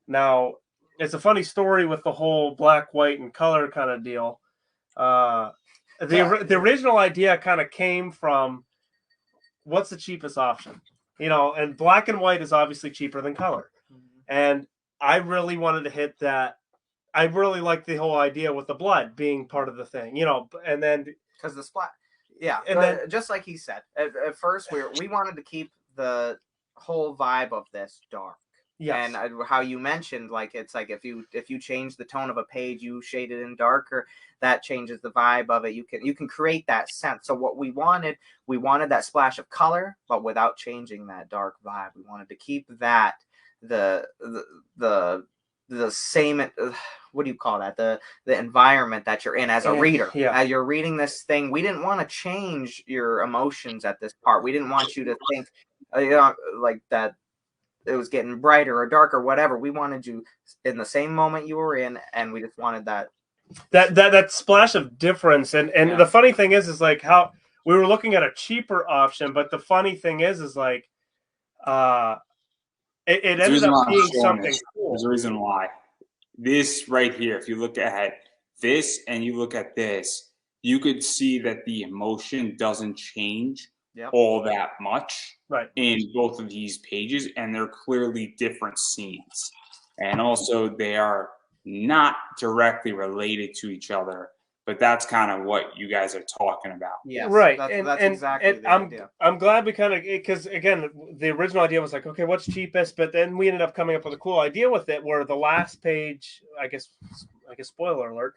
Speaker 2: Now, it's a funny story with the whole black, white, and color kind of deal. The original idea kind of came from what's the cheapest option, and black and white is obviously cheaper than color. And I really wanted to hit that. I really like the whole idea with the blood being part of the thing, and then
Speaker 3: because the splat, yeah,
Speaker 2: and then
Speaker 3: just like he said, at first we wanted to keep the whole vibe of this dark.
Speaker 2: yes.
Speaker 3: And how you mentioned, like it's like if you change the tone of a page, you shade it in darker, that changes the vibe of it. You can create that sense. So what we wanted that splash of color, but without changing that dark vibe. We wanted to keep that the same, what do you call that, the environment that you're in as a reader.
Speaker 2: Yeah.
Speaker 3: As you're reading this thing, we didn't want to change your emotions at this part. We didn't want you to think like that it was getting brighter or darker, whatever. We wanted you in the same moment you were in, and we just wanted that
Speaker 2: splash of difference. And
Speaker 3: Yeah.
Speaker 2: The funny thing is like how we were looking at a cheaper option, but the funny thing is like it ended up being something cool.
Speaker 1: There's a reason why. This right here, if you look at this and you look at this, you could see that the emotion doesn't change all that much in both of these pages, and they're clearly different scenes. And also they are not directly related to each other, but that's kind of what you guys are talking about.
Speaker 3: Yeah,
Speaker 2: right.
Speaker 3: That's exactly the idea.
Speaker 2: I'm glad we kind of, because again, the original idea was like, okay, what's cheapest? But then we ended up coming up with a cool idea with it, where the last page, I guess spoiler alert,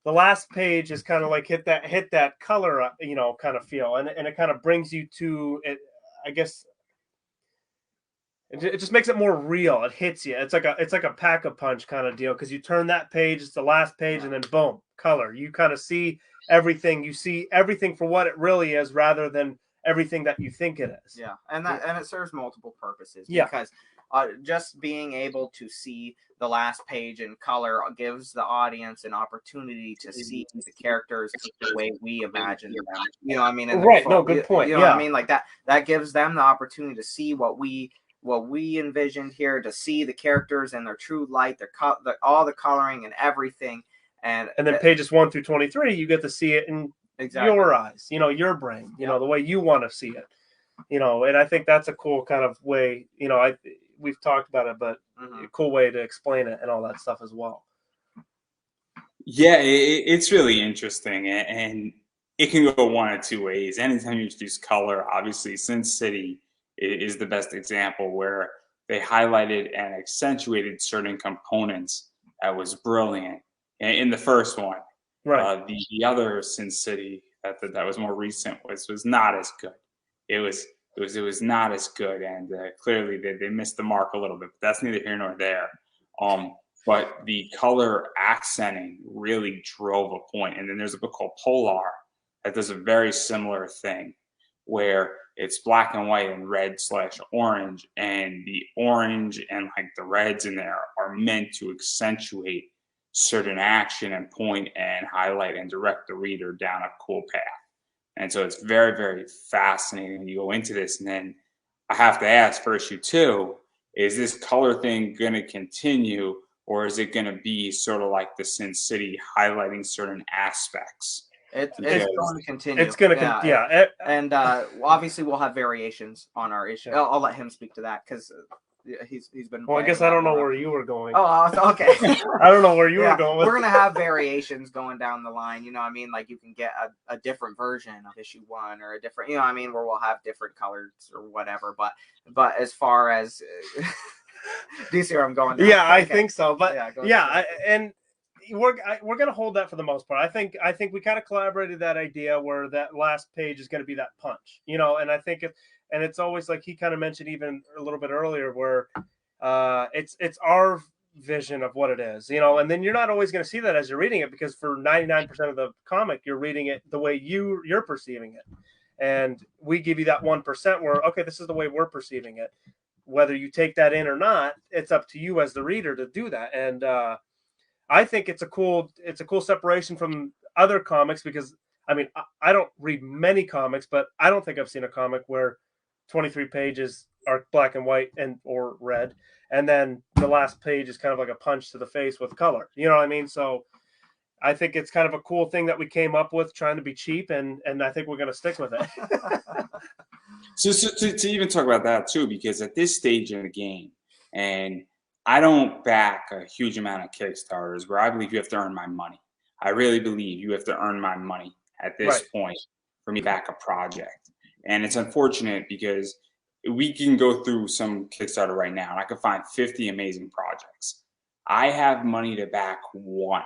Speaker 2: the last page is kind of like hit that color, kind of feel, and it kind of brings you to it. I guess it just makes it more real. It hits you. It's like a pack a punch kind of deal, because you turn that page, it's the last page, and then boom, color. You kind of see everything. You see everything for what it really is, rather than everything that you think it is.
Speaker 3: Yeah, and it serves multiple purposes.
Speaker 2: Yeah.
Speaker 3: Because just being able to see the last page in color gives the audience an opportunity to see the characters the way we imagine them. You know what I mean?
Speaker 2: Right. No, good point.
Speaker 3: You know what I mean? Like that gives them the opportunity to see what we envisioned here, to see the characters in their true light, all the coloring and everything. And
Speaker 2: then pages 1 through 23, you get to see it in your eyes, your brain, the way you want to see it, and I think that's a cool kind of way, we've talked about it, but a cool way to explain it and all that stuff as well.
Speaker 1: Yeah, it's really interesting, and it can go one of two ways. Anytime you introduce color, obviously Sin City is the best example, where they highlighted and accentuated certain components that was brilliant in the first one.
Speaker 2: Right.
Speaker 1: The other Sin City that was more recent was not as good. It was not as good, and clearly they missed the mark a little bit. But that's neither here nor there. But the color accenting really drove a point. And then there's a book called Polar that does a very similar thing, where it's black and white and red/orange, and the orange and like the reds in there are meant to accentuate certain action and point and highlight and direct the reader down a cool path. And so it's very, very fascinating when you go into this. And then I have to ask for issue 2, is this color thing going to continue, or is it going to be sort of like the Sin City highlighting certain aspects?
Speaker 3: It's going to continue.
Speaker 2: It's going to
Speaker 3: and obviously we'll have variations on our issue. I'll let him speak to that because he's been.
Speaker 2: Well, I guess I don't know where you were going.
Speaker 3: Oh, okay.
Speaker 2: I don't know where you were going.
Speaker 3: We're gonna have variations going down the line. You know what I mean? Like you can get a different version of issue 1 or a different. You know what I mean? Where we'll have different colors or whatever. But as far as do you see where I'm going now?
Speaker 2: Yeah, I think so. But
Speaker 3: and
Speaker 2: we're gonna hold that for the most part. I think we kind of collaborated that idea where that last page is going to be that punch, you know. And I think it's always like he kind of mentioned even a little bit earlier where it's our vision of what it is, you know. And then you're not always going to see that as you're reading it, because for 99% of the comic you're reading it the way you're perceiving it, and we give you that 1% where okay, this is the way we're perceiving it. Whether you take that in or not, it's up to you as the reader to do that. And I think it's a cool separation from other comics, because I mean, I don't read many comics, but I don't think I've seen a comic where 23 pages are black and white or red, and then the last page is kind of like a punch to the face with color. You know what I mean? So I think it's kind of a cool thing that we came up with, trying to be cheap, and I think we're going to stick with it.
Speaker 1: So to even talk about that too, because at this stage in the game, and I don't back a huge amount of Kickstarters where I believe you have to earn my money. I really believe you have to earn my money at this point for me to back a project. And it's unfortunate because we can go through some Kickstarter right now and I can find 50 amazing projects. I have money to back 1.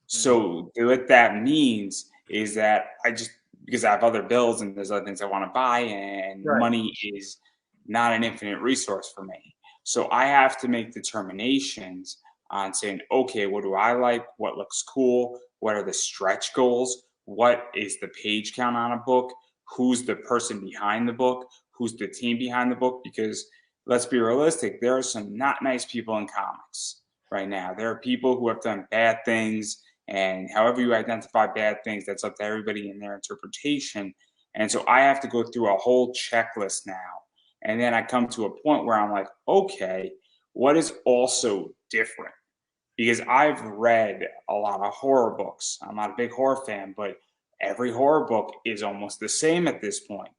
Speaker 1: So what that means is that because I have other bills and there's other things I want to buy, and money is not an infinite resource for me. So I have to make determinations on saying, okay, what do I like? What looks cool? What are the stretch goals? What is the page count on a book? Who's the person behind the book? Who's the team behind the book? Because let's be realistic, there are some not nice people in comics right now. There are people who have done bad things, and however you identify bad things, that's up to everybody in their interpretation. And so I have to go through a whole checklist now. And then I come to a point where I'm like, okay, what is also different? Because I've read a lot of horror books. I'm not a big horror fan, but every horror book is almost the same at this point.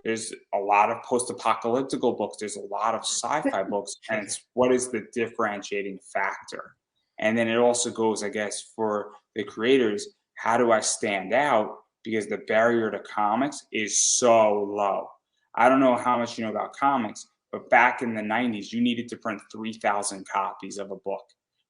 Speaker 1: There's a lot of post-apocalyptical books. There's a lot of sci-fi books. And it's what is the differentiating factor? And then it also goes, I guess, for the creators, how do I stand out? Because the barrier to comics is so low. I don't know how much you know about comics, but back in the 90s, you needed to print 3,000 copies of a book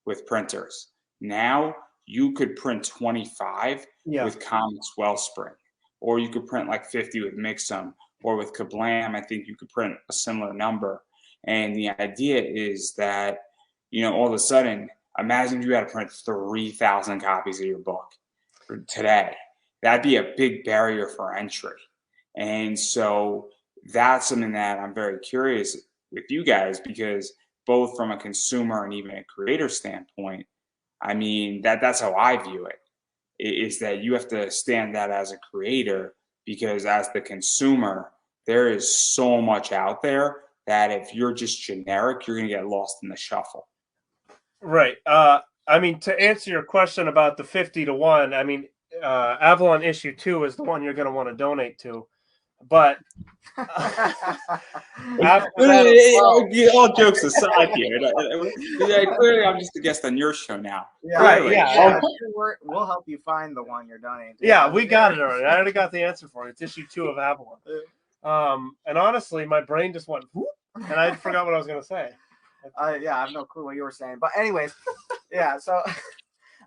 Speaker 1: with printers. Now you could print 25 with Comics Wellspring, or you could print like 50 with Mixum, or with Kablam, I think you could print a similar number. And the idea is that, you know, all of a sudden, imagine if you had to print 3,000 copies of your book today. That'd be a big barrier for entry. And so that's something that I'm very curious with you guys, because both from a consumer and even a creator standpoint, I mean, that's how I view it, is that you have to stand out as a creator, because as the consumer, there is so much out there that if you're just generic, you're going to get lost in the shuffle.
Speaker 2: Right. I mean, to answer your question about the 50 to 1, I mean, Avalon issue 2 is the one you're going to want to donate to. But
Speaker 1: all jokes aside here, clearly I'm just a guest on your show now.
Speaker 3: Yeah, right, yeah. We'll help you find the one you're donating to.
Speaker 2: Yeah, we got it already. I already got the answer for it. It's issue 2 of Avalon. And honestly, my brain just went whoop, and I forgot what I was going to say.
Speaker 3: Yeah, I have no clue what you were saying. But anyways, yeah, so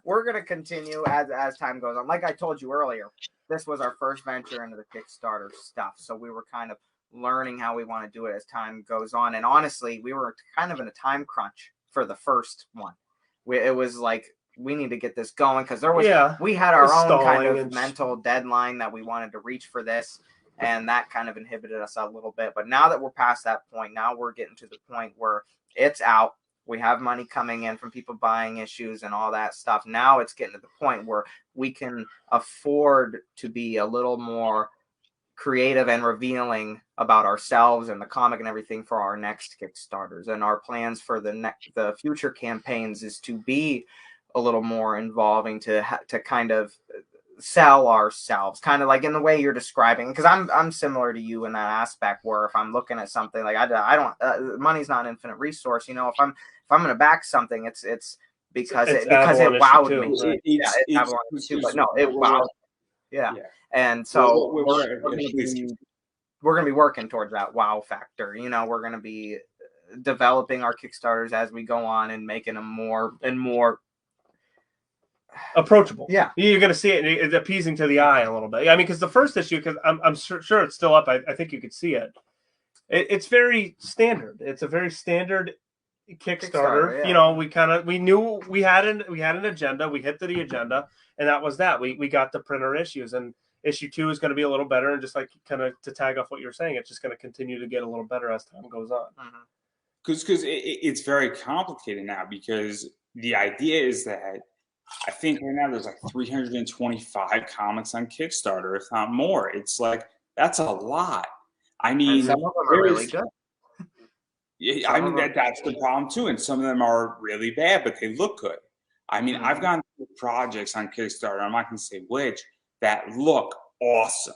Speaker 3: we're going to continue as time goes on. Like I told you earlier, this was our first venture into the Kickstarter stuff. So we were kind of learning how we want to do it as time goes on. And honestly, we were kind of in a time crunch for the first one. It was like, we need to get this going, because we had our own kind of mental deadline that we wanted to reach for this. And that kind of inhibited us a little bit. But now that we're past that point, now we're getting to the point where it's out. We have money coming in from people buying issues and all that stuff. Now it's getting to the point where we can afford to be a little more creative and revealing about ourselves and the comic and everything for our next Kickstarters. And our plans for the future campaigns is to be a little more involving, to kind of sell ourselves, kind of like in the way you're describing, because I'm similar to you in that aspect, where if I'm looking at something like I don't money's not an infinite resource, you know. If I'm going to back something, it's because it wowed me.
Speaker 2: Right?
Speaker 3: It's Avalon too, but no, it wowed. Yeah. And so we're going to be working towards that wow factor. You know, we're going to be developing our Kickstarters as we go on and making them more and more
Speaker 2: approachable.
Speaker 3: Yeah,
Speaker 2: you're going to see it. It's appeasing to the eye a little bit. I mean, because the first issue, because I'm sure it's still up. I think you could see it. It's very standard. It's a very standard Kickstarter.
Speaker 3: Yeah.
Speaker 2: You know, we knew we had an agenda. We hit the agenda, and that was that. We got the printer issues, and issue 2 is going to be a little better. And just like kind of to tag off what you're saying, it's just going to continue to get a little better as time goes on.
Speaker 1: Because it's very complicated now, because the idea is that I think right now there's like 325 comics on Kickstarter, if not more. It's like, that's a lot. I mean,
Speaker 3: and some of them are really good.
Speaker 1: I mean, that's the problem too. And some of them are really bad, but they look good. I mean, I've gone through projects on Kickstarter, I'm not going to say which, that look awesome.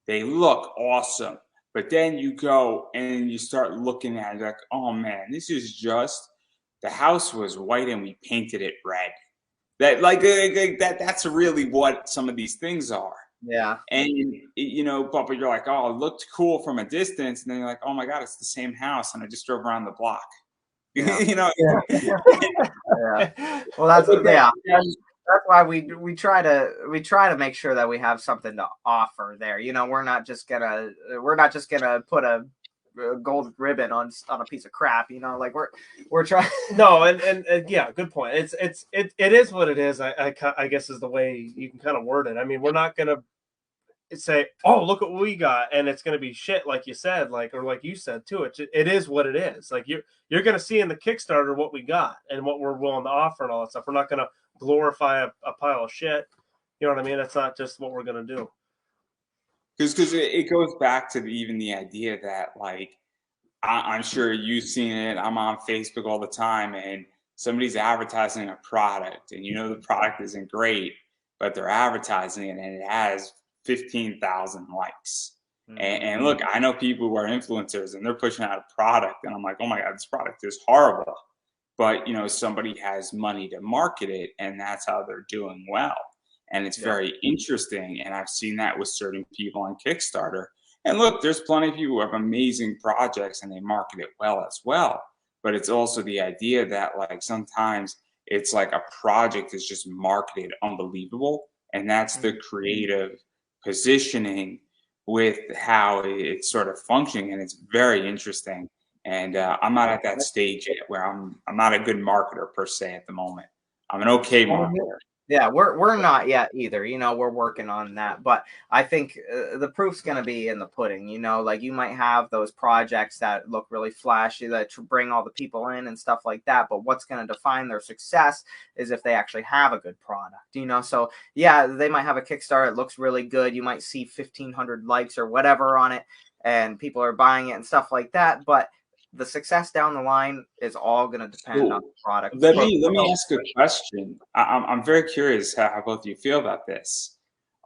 Speaker 1: They look awesome. But then you go and you start looking at it like, oh man, this is just, the house was white and we painted it red. That's really what some of these things are.
Speaker 3: Yeah.
Speaker 1: And, you know, but you're like, oh, it looked cool from a distance. And then you're like, oh my God, it's the same house. And I just drove around the block.
Speaker 3: Yeah.
Speaker 1: You know?
Speaker 3: Yeah. Well, that's why we try to make sure that we have something to offer there. You know, we're not just gonna put a gold ribbon on a piece of crap. You know, like we're trying.
Speaker 2: No, and yeah, good point. It is what it is. I guess is the way you can kind of word it. I mean, we're not gonna say, oh, look what we got, and it's gonna be shit, like you said, like you said too. It is what it is. Like you're gonna see in the Kickstarter what we got and what we're willing to offer and all that stuff. We're not gonna glorify a pile of shit. You know what I mean? That's not just what we're gonna do.
Speaker 1: Because it goes back to even the idea that, like, I'm sure you've seen it. I'm on Facebook all the time, and somebody's advertising a product, and you know the product isn't great, but they're advertising it, and it has 15,000 likes. And look, I know people who are influencers, and they're pushing out a product, and I'm like, oh my God, this product is horrible. But, you know, somebody has money to market it, and that's how they're doing well. And it's very interesting. And I've seen that with certain people on Kickstarter. And look, there's plenty of people who have amazing projects and they market it well as well. But it's also the idea that, like, sometimes it's like a project is just marketed unbelievable. And that's the creative positioning with how it's sort of functioning. And it's very interesting. And I'm not at that stage yet where I'm not a good marketer per se at the moment. I'm an okay marketer.
Speaker 3: Yeah, we're not yet either. You know, we're working on that. But I think the proof's going to be in the pudding. You know, like you might have those projects that look really flashy, that bring all the people in and stuff like that. But what's going to define their success is if they actually have a good product. You know, so yeah, they might have a Kickstarter. It looks really good. You might see 1,500 likes or whatever on it, and people are buying it and stuff like that. But the success down the line is all going to depend on the product.
Speaker 1: Let me ask a question. I'm very curious how both of you feel about this.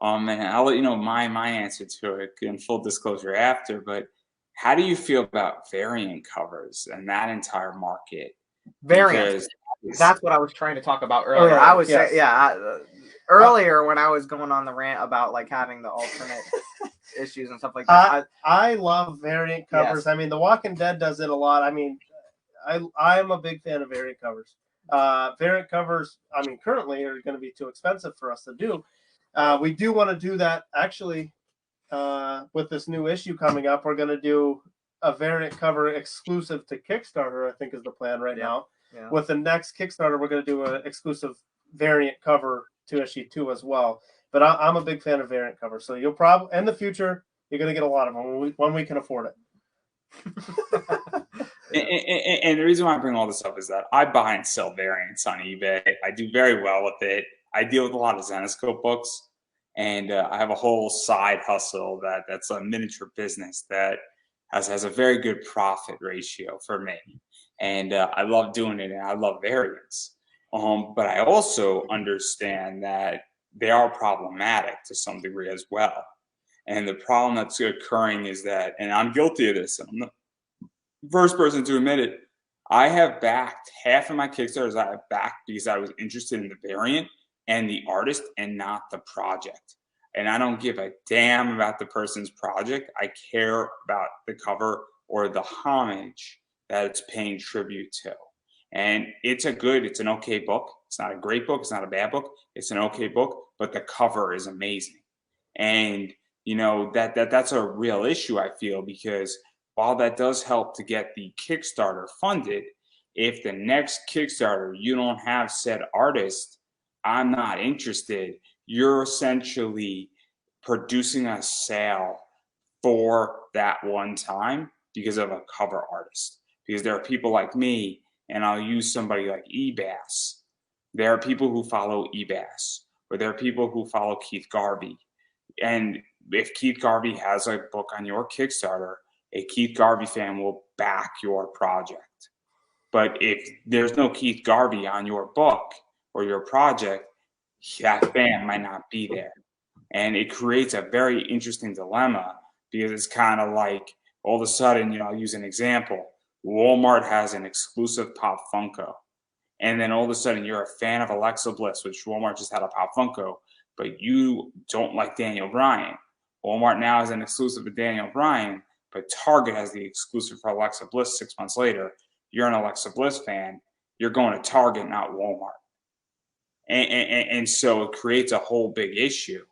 Speaker 1: And I'll let you know my answer to it in full disclosure after. But how do you feel about variant covers and that entire market?
Speaker 3: Variants. That's what I was trying to talk about earlier. I was saying, earlier when I was going on the rant about like having the alternate issues and stuff like that.
Speaker 2: I love variant covers. Yes. I mean, The Walking Dead does it a lot. I mean, I'm a big fan of variant covers. Variant covers, I mean, currently are going to be too expensive for us to do. We do want to do that actually with this new issue coming up. We're going to do a variant cover exclusive to Kickstarter, I think is the plan right now. Yeah. With the next Kickstarter, we're going to do an exclusive variant cover to issue 2 as well. But I'm a big fan of variant covers. So you'll probably, in the future, you're going to get a lot of them when we can afford it.
Speaker 1: And the reason why I bring all this up is that I buy and sell variants on eBay. I do very well with it. I deal with a lot of Zenescope books, and I have a whole side hustle that's a miniature business that has a very good profit ratio for me. And I love doing it, and I love variants. But I also understand that they are problematic to some degree as well. And the problem that's occurring is that, and I'm guilty of this, and I'm the first person to admit it, I have backed half of my Kickstarters. I have backed because I was interested in the variant and the artist and not the project. And I don't give a damn about the person's project. I care about the cover or the homage that it's paying tribute to. And it's an okay book. It's not a great book. It's not a bad book. It's an okay book, but the cover is amazing. And that's a real issue, I feel, because while that does help to get the Kickstarter funded, if the next Kickstarter you don't have said artist, I'm not interested. You're essentially producing a sale for that one time because of a cover artist. Because there are people like me, and I'll use somebody like Ebass. There are people who follow Ebass, or there are people who follow Keith Garvey. And if Keith Garvey has a book on your Kickstarter, a Keith Garvey fan will back your project. But if there's no Keith Garvey on your book or your project, that fan might not be there. And it creates a very interesting dilemma because it's kind of like all of a sudden, I'll use an example. Walmart has an exclusive Pop Funko. And then all of a sudden you're a fan of Alexa Bliss, which Walmart just had a Pop Funko, but you don't like Daniel Bryan. Walmart now has an exclusive with Daniel Bryan, but Target has the exclusive for Alexa Bliss 6 months later. You're an Alexa Bliss fan. You're going to Target, not Walmart. And so it creates a whole big issue.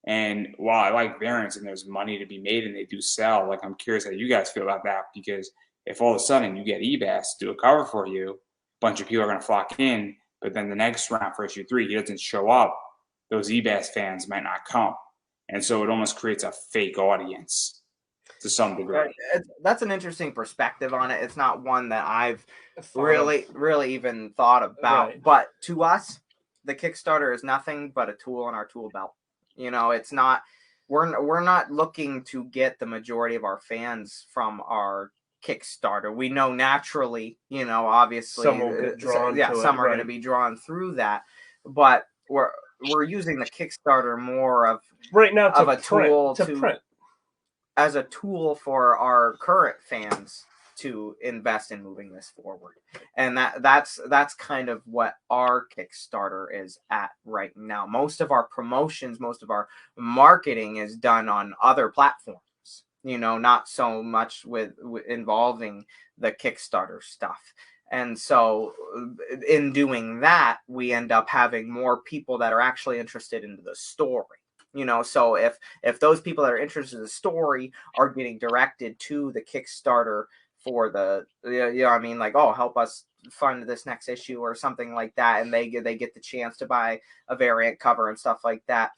Speaker 1: And while I like variants and there's money to be made and they do sell, like I'm curious how you guys feel about that, because if all of a sudden you get Ebass to do a cover for you, a bunch of people are going to flock in, but then the next round for issue 3, he doesn't show up, those Ebass fans might not come. And so it almost creates a fake audience to some degree.
Speaker 3: That's an interesting perspective on it. It's not one that I've really even thought about. Right. But to us, the Kickstarter is nothing but a tool in our tool belt. It's not. We're not looking to get the majority of our fans from our Kickstarter. We know naturally, obviously,
Speaker 2: some will get drawn to
Speaker 3: some are going to be drawn through that, but we're using the Kickstarter more of
Speaker 2: right now
Speaker 3: of a tool as a tool for our current fans to invest in moving this forward. And that's kind of what our Kickstarter is at right now. Most of our promotions, most of our marketing is done on other platforms, not so much with involving the Kickstarter stuff. And so in doing that, we end up having more people that are actually interested in the story. So if those people that are interested in the story are getting directed to the Kickstarter for help us fund this next issue or something like that, and they get the chance to buy a variant cover and stuff like that,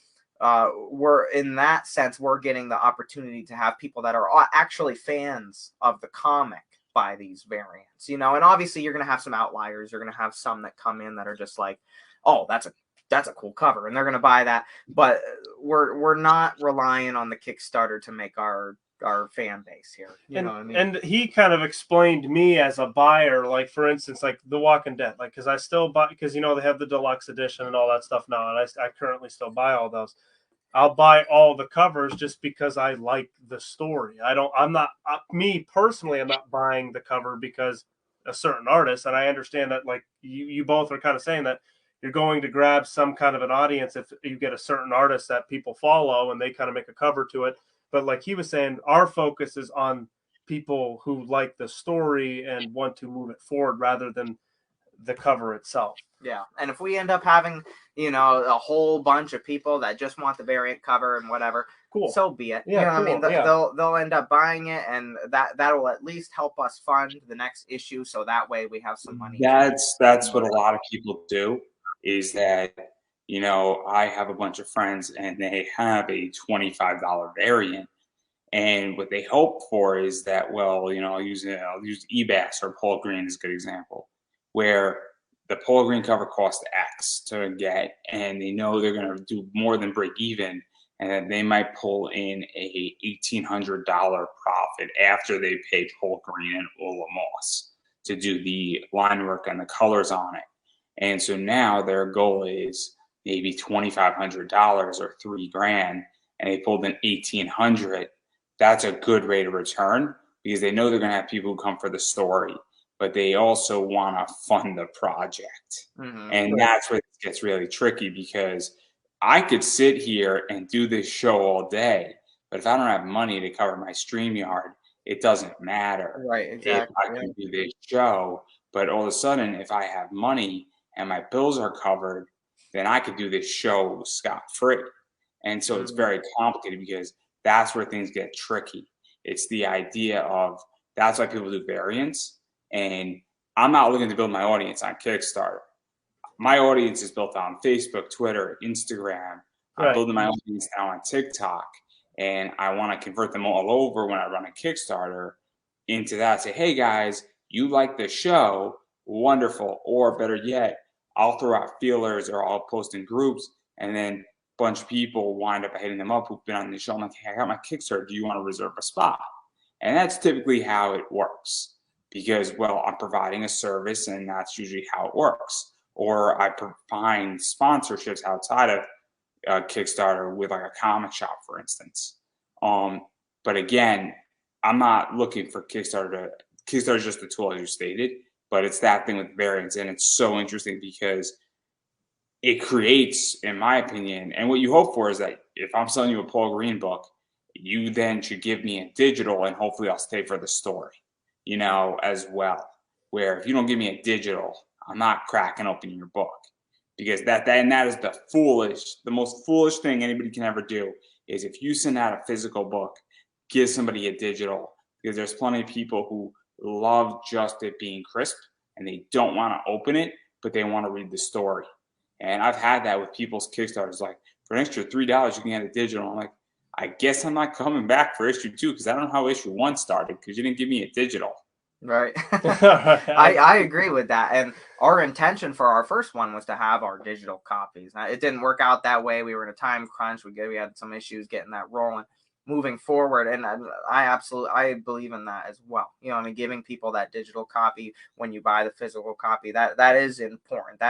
Speaker 3: we're in that sense, we're getting the opportunity to have people that are actually fans of the comic buy these variants, and obviously you're going to have some outliers. You're going to have some that come in that are just like, oh, that's a cool cover, and they're going to buy that. But we're not relying on the Kickstarter to make our fan base here. You know what I mean?
Speaker 2: And he kind of explained me as a buyer, like for instance, like The Walking Dead, like because I still buy, because they have the deluxe edition and all that stuff now, and I currently still buy all those. I'll buy all the covers just because I like the story. Me personally, I'm not buying the cover because a certain artist, and I understand that like you both are kind of saying that you're going to grab some kind of an audience if you get a certain artist that people follow and they kind of make a cover to it. But like he was saying, our focus is on people who like the story and want to move it forward rather than the cover itself.
Speaker 3: Yeah. And if we end up having, a whole bunch of people that just want the variant cover and whatever,
Speaker 2: cool,
Speaker 3: so be it.
Speaker 2: Yeah, cool.
Speaker 3: I mean? They'll end up buying it, and that will at least help us fund the next issue, so that way we have some money.
Speaker 1: That's what a lot of people do, is that I have a bunch of friends and they have a $25 variant, And what they hope for is that, well, I'll use eBass or Paul Green as a good example, where the Paul Green cover costs X to get, and they know they're going to do more than break even, and that they might pull in a $1,800 profit after they pay Paul Green and Ola Moss to do the line work and the colors on it. And so now their goal is maybe $2,500 or $3,000, and they pulled in $1,800. That's a good rate of return because they know they're going to have people who come for the story, but they also want to fund the project. And that's where it gets really tricky, because I could sit here and do this show all day, but if I don't have money to cover my StreamYard, it doesn't matter.
Speaker 3: Right, exactly.
Speaker 1: If I can do this show, but all of a sudden, if I have money and my bills are covered, then I could do this show scot-free. And so it's very complicated, because that's where things get tricky. It's the idea of, that's why people do variants. And I'm not looking to build my audience on Kickstarter. My audience is built on Facebook, Twitter, Instagram. I'm building my audience now on TikTok. And I want to convert them all over when I run a Kickstarter into that. Say, hey guys, you like the show? Wonderful. Or better yet, I'll throw out feelers, or I'll post in groups, and then bunch of people wind up hitting them up who've been on the show. I'm like, hey, I got my Kickstarter. Do you want to reserve a spot? And that's typically how it works, because, well, I'm providing a service, and that's usually how it works. Or I find sponsorships outside of Kickstarter with like a comic shop, for instance. But again, I'm not looking for Kickstarter. Kickstarter is just a tool, as you stated, but it's that thing with variants. And it's so interesting because it creates, in my opinion, and what you hope for is that if I'm selling you a Paul Green book, you then should give me a digital, and hopefully I'll stay for the story, as well. Where if you don't give me a digital, I'm not cracking open your book, because that is the most foolish thing anybody can ever do, is if you send out a physical book, give somebody a digital, because there's plenty of people who love just it being crisp and they don't want to open it, but they want to read the story. And I've had that with people's Kickstarters, like, for an extra $3, you can get a digital. I'm like, I guess I'm not coming back for issue 2, because I don't know how issue 1 started, because you didn't give me a digital.
Speaker 3: Right. I agree with that. And our intention for our first one was to have our digital copies. Now, it didn't work out that way. We were in a time crunch. We had some issues getting that rolling. Moving forward, and I believe in that as well. Giving people that digital copy when you buy the physical copy, that is important.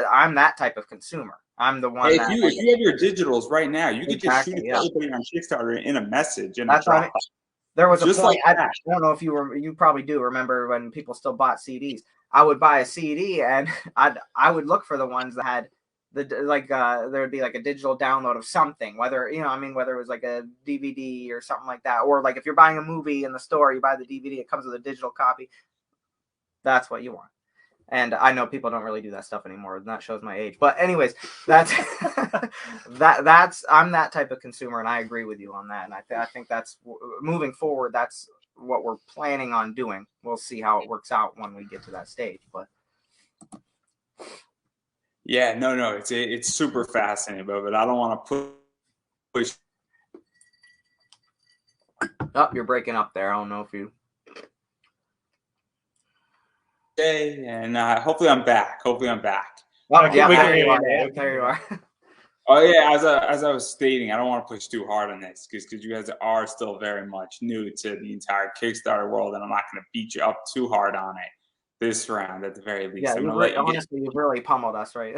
Speaker 3: I'm that type of consumer. I'm the one.
Speaker 1: Hey, if you have your digitals right now, you could just shoot it to everybody on Kickstarter in a message.
Speaker 3: That's right. There was a point. I don't know if you probably do remember when people still bought CDs. I would buy a CD, and I would look for the ones that had there would be like a digital download of something, whether it was like a DVD or something like that, or like if you're buying a movie in the store, you buy the DVD, it comes with a digital copy. That's what you want. And I know people don't really do that stuff anymore, and that shows my age. But anyways, that's I'm that type of consumer, and I agree with you on that. And I think that's moving forward. That's what we're planning on doing. We'll see how it works out when we get to that stage, but.
Speaker 1: Yeah, no, it's super fascinating, but I don't want to push.
Speaker 3: Oh, you're breaking up there. I don't know if you.
Speaker 1: Okay, and hopefully I'm back.
Speaker 3: Oh, yeah, there you are.
Speaker 1: Oh yeah, as I was stating, I don't want to push too hard on this because you guys are still very much new to the entire Kickstarter world, and I'm not going to beat you up too hard on it this round at the very least.
Speaker 3: Yeah, you've really pummeled us, right?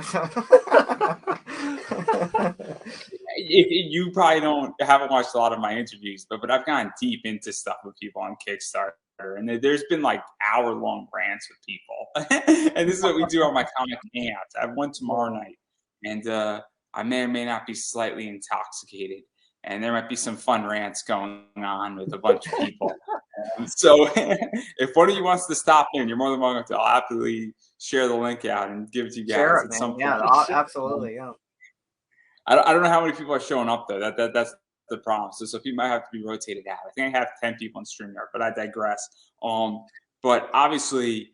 Speaker 1: You probably haven't watched a lot of my interviews, but I've gone deep into stuff with people on Kickstarter, and there's been like hour-long rants with people. And this is what we do on my comic hangouts. I have one tomorrow night, and I may or may not be slightly intoxicated, and there might be some fun rants going on with a bunch of people. So if one of you wants to stop in, you're more than welcome to. I'll happily share the link out and give it to you guys at some point.
Speaker 3: Yeah, absolutely. Yeah.
Speaker 1: I don't know how many people are showing up though. That's the problem. So people might have to be rotated out. I think I have 10 people in StreamYard, but I digress. But obviously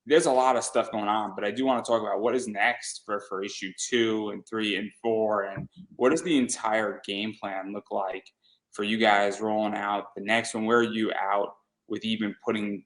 Speaker 1: there's a lot of stuff going on, but I do want to talk about what is next for issue 2 and 3 and 4, and what does the entire game plan look like for you guys rolling out the next one? Where are you out with even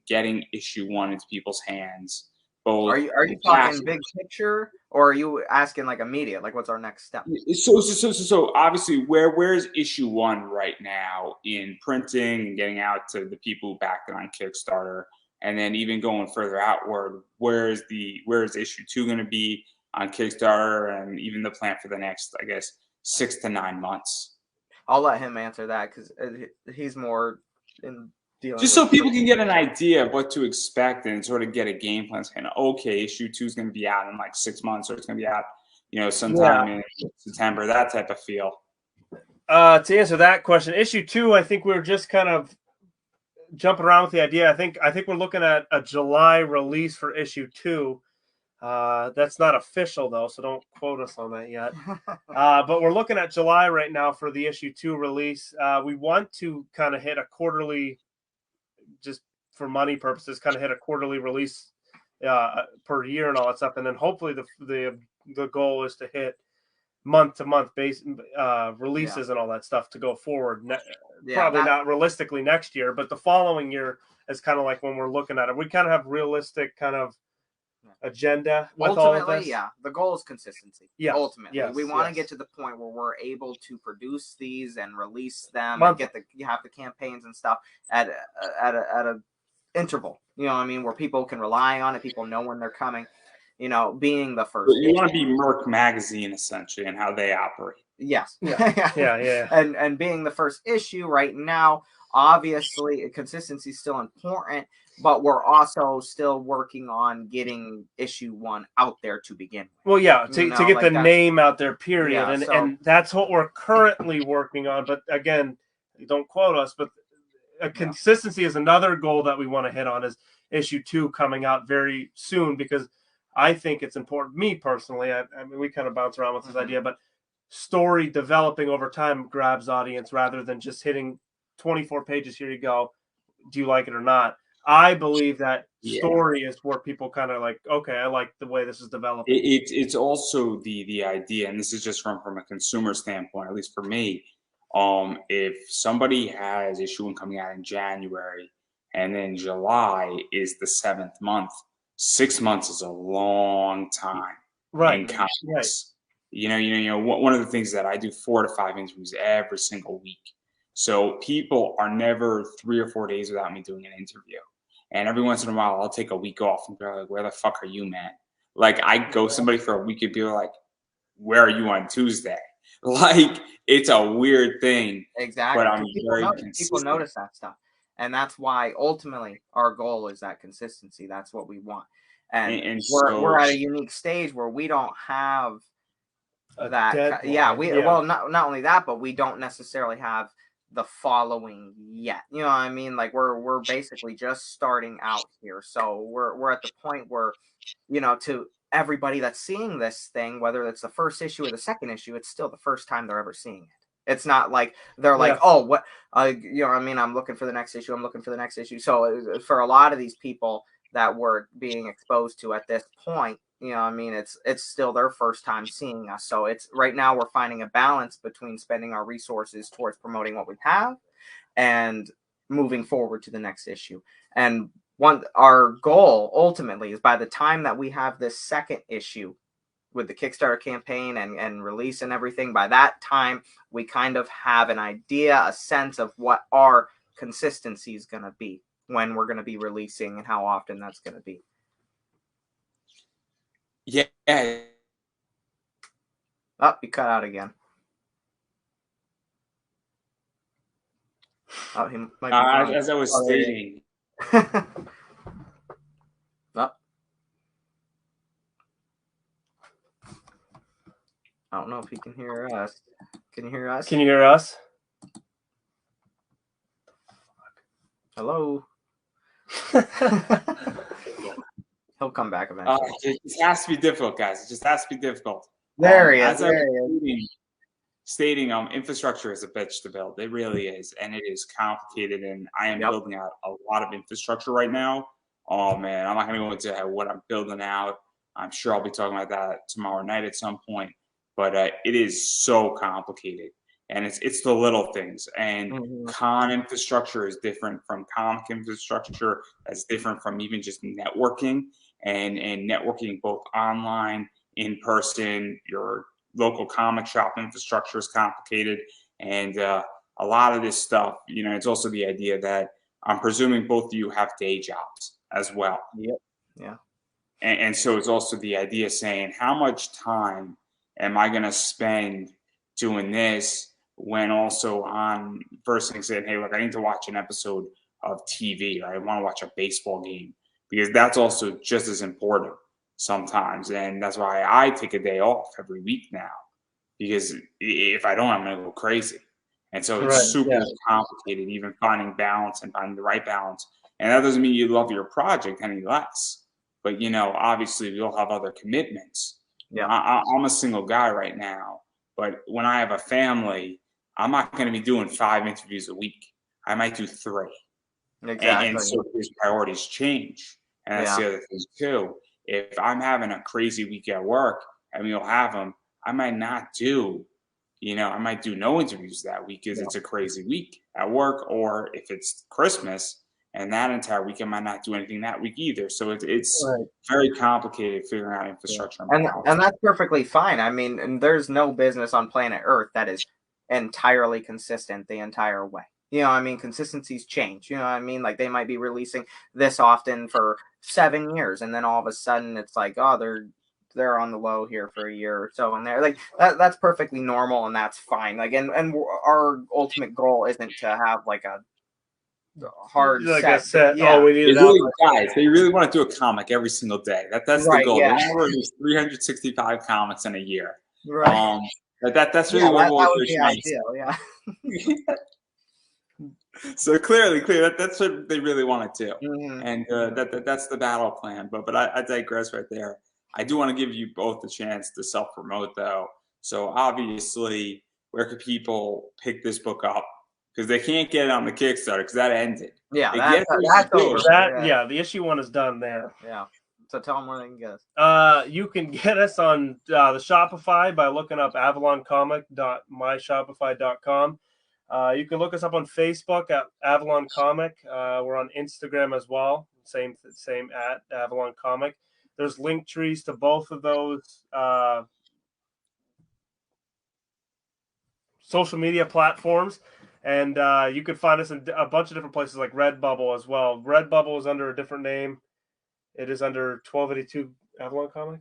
Speaker 1: getting issue 1 into people's hands? Both.
Speaker 3: Are you talking big picture, or are you asking like immediate? Like, what's our next step?
Speaker 1: So obviously, where's issue 1 right now in printing and getting out to the people who backed it on Kickstarter, and then even going further outward, where is issue 2 going to be on Kickstarter, and even the plan for the next, I guess, 6 to 9 months?
Speaker 3: I'll let him answer that because he's more in.
Speaker 1: Just so people can get an idea of what to expect and sort of get a game plan saying, okay, issue 2 is going to be out in like 6 months, or it's going to be out, sometime in September, that type of feel.
Speaker 2: To answer that question, issue 2, I think we're just kind of jumping around with the idea. I think we're looking at a July release for issue 2. That's not official though, so don't quote us on that yet. But we're looking at July right now for the issue 2 release. We want to kind of hit a quarterly, just for money purposes, kind of hit a quarterly release per year and all that stuff, and then hopefully the goal is to hit month to month base releases and all that stuff to go forward. Probably not realistically next year, but the following year is kind of like when we're looking at it. We kind of have realistic kind of agenda with all of this.
Speaker 3: The goal is consistency. Ultimately, we want to get to the point where we're able to produce these and release them and have the campaigns and stuff at a interval. You know what I mean, where people can rely on it, people know when they're coming. Being the first.
Speaker 1: You want to be Merc Magazine essentially and how they operate.
Speaker 3: Yes.
Speaker 2: Yeah.
Speaker 3: And being the first issue right now, obviously consistency is still important, but we're also still working on getting issue 1 out there to begin with.
Speaker 2: Well, to get the name out there, period. And that's what we're currently working on. But again, don't quote us, but consistency is another goal that we want to hit on, is issue 2 coming out very soon, because I think it's important. Me personally, I mean, we kind of bounce around with this idea, but story developing over time grabs audience rather than just hitting 24 pages. Here you go. Do you like it or not? I believe that story is where people kind of like, okay, I like the way this is developing.
Speaker 1: It's also the idea, and this is just from a consumer standpoint, at least for me. If somebody has issue 1 coming out in January, and then July is the 7th month, 6 months is a long time,
Speaker 2: right?
Speaker 1: In comics. One of the things that I do 4 to 5 interviews every single week. So people are never 3 or 4 days without me doing an interview. And every once in a while, I'll take a week off and be like, where the fuck are you, man? Like, I ghost somebody for a week and be like, where are you on Tuesday? Like, it's a weird thing.
Speaker 3: Exactly.
Speaker 1: But I'm
Speaker 3: people notice that stuff. And that's why ultimately our goal is that consistency. That's what we want. And we're at a unique stage where we don't have that. Well, not only that, but we don't necessarily have the following yet. You know what I mean? Like we're basically just starting out here. So we're at the point where, to everybody that's seeing this thing, whether it's the first issue or the second issue, it's still the first time they're ever seeing it. It's not like they're like, oh, what, I'm looking for the next issue. I'm looking for the next issue. So for a lot of these people that we're being exposed to at this point, it's still their first time seeing us. So it's right now we're finding a balance between spending our resources towards promoting what we have and moving forward to the next issue. And our goal ultimately is by the time that we have this second issue with the Kickstarter campaign and release and everything, by that time we kind of have an idea, a sense of what our consistency is going to be, when we're going to be releasing and how often that's going to be.
Speaker 1: Yeah.
Speaker 3: Oh, you cut out again. Oh, he might be
Speaker 1: as I was stating.
Speaker 3: I don't know if he can hear us. Can you hear us?
Speaker 2: Can you hear us?
Speaker 3: Hello. He'll come back eventually.
Speaker 1: It just has to be difficult, guys. It just has to be difficult.
Speaker 3: There he is.
Speaker 1: As I was stating, infrastructure is a bitch to build. It really is, and it is complicated. And I am building out a lot of infrastructure right now. Oh man, I'm not going to go into what I'm building out. I'm sure I'll be talking about that tomorrow night at some point. But it is so complicated, And it's the little things. And
Speaker 3: Mhm.
Speaker 1: con infrastructure is different from comic infrastructure. That's different from even just networking and networking both online, in person. Your local comic shop infrastructure is complicated. And a lot of this stuff, it's also the idea that I'm presuming both of you have day jobs as well.
Speaker 3: Yep. Yeah.
Speaker 1: And so it's also the idea saying, how much time am I going to spend doing this when also on first thing saying, hey, look, I need to watch an episode of TV, or I want to watch a baseball game, because that's also just as important sometimes. And that's why I take a day off every week now, because if I don't, I'm going to go crazy. And so it's
Speaker 2: Right.
Speaker 1: super
Speaker 2: Yeah.
Speaker 1: complicated, even finding balance and finding the right balance. And that doesn't mean you love your project any less. But, obviously we'll have other commitments.
Speaker 3: Yeah.
Speaker 1: I'm a single guy right now. But when I have a family, I'm not going to be doing 5 interviews a week. I might do 3.
Speaker 3: Exactly.
Speaker 1: And so his priorities change. And that's the other thing too. If I'm having a crazy week at work and we'll have them, I might not do, I might do no interviews that week because it's a crazy week at work, or if it's Christmas and that entire week, I might not do anything that week either. So it's
Speaker 2: Right.
Speaker 1: very complicated figuring out infrastructure.
Speaker 3: And that's perfectly fine. I mean, and there's no business on planet Earth that is entirely consistent the entire way. I mean, consistencies change. I mean, like they might be releasing this often for 7 years, and then all of a sudden it's like, oh, they're on the low here for a year or so, and they're like that's perfectly normal, and that's fine. Like, and our ultimate goal isn't to have like a hard
Speaker 2: Like
Speaker 3: set.
Speaker 2: I said,
Speaker 3: Yeah.
Speaker 2: we need
Speaker 1: Guys, they really want to do a comic every single day. That's
Speaker 3: Right,
Speaker 1: the goal.
Speaker 3: yeah.
Speaker 1: They want to release 365 comics in a year.
Speaker 3: Right.
Speaker 1: That's really
Speaker 3: that
Speaker 1: what
Speaker 3: would
Speaker 1: we're
Speaker 3: be
Speaker 1: trying to say.
Speaker 3: ideal. Yeah.
Speaker 1: So clearly, that's what they really want to do,
Speaker 3: Mhm.
Speaker 1: and that's the battle plan. But I digress right there. I do want to give you both the chance to self promote, though. So obviously, where could people pick this book up? Because they can't get it on the Kickstarter because that ended.
Speaker 3: Yeah,
Speaker 1: They
Speaker 3: that's
Speaker 1: get
Speaker 3: over.
Speaker 2: that. The issue one is done there.
Speaker 3: Yeah. So tell them where they can get us.
Speaker 2: You can get us on the Shopify by looking up avaloncomic.myshopify.com. You can look us up on Facebook at Avalon Comic. We're on Instagram as well. Same at Avalon Comic. There's link trees to both of those social media platforms. And you can find us in a bunch of different places like Redbubble as well. Redbubble is under a different name. It is under 1282 Avalon Comic.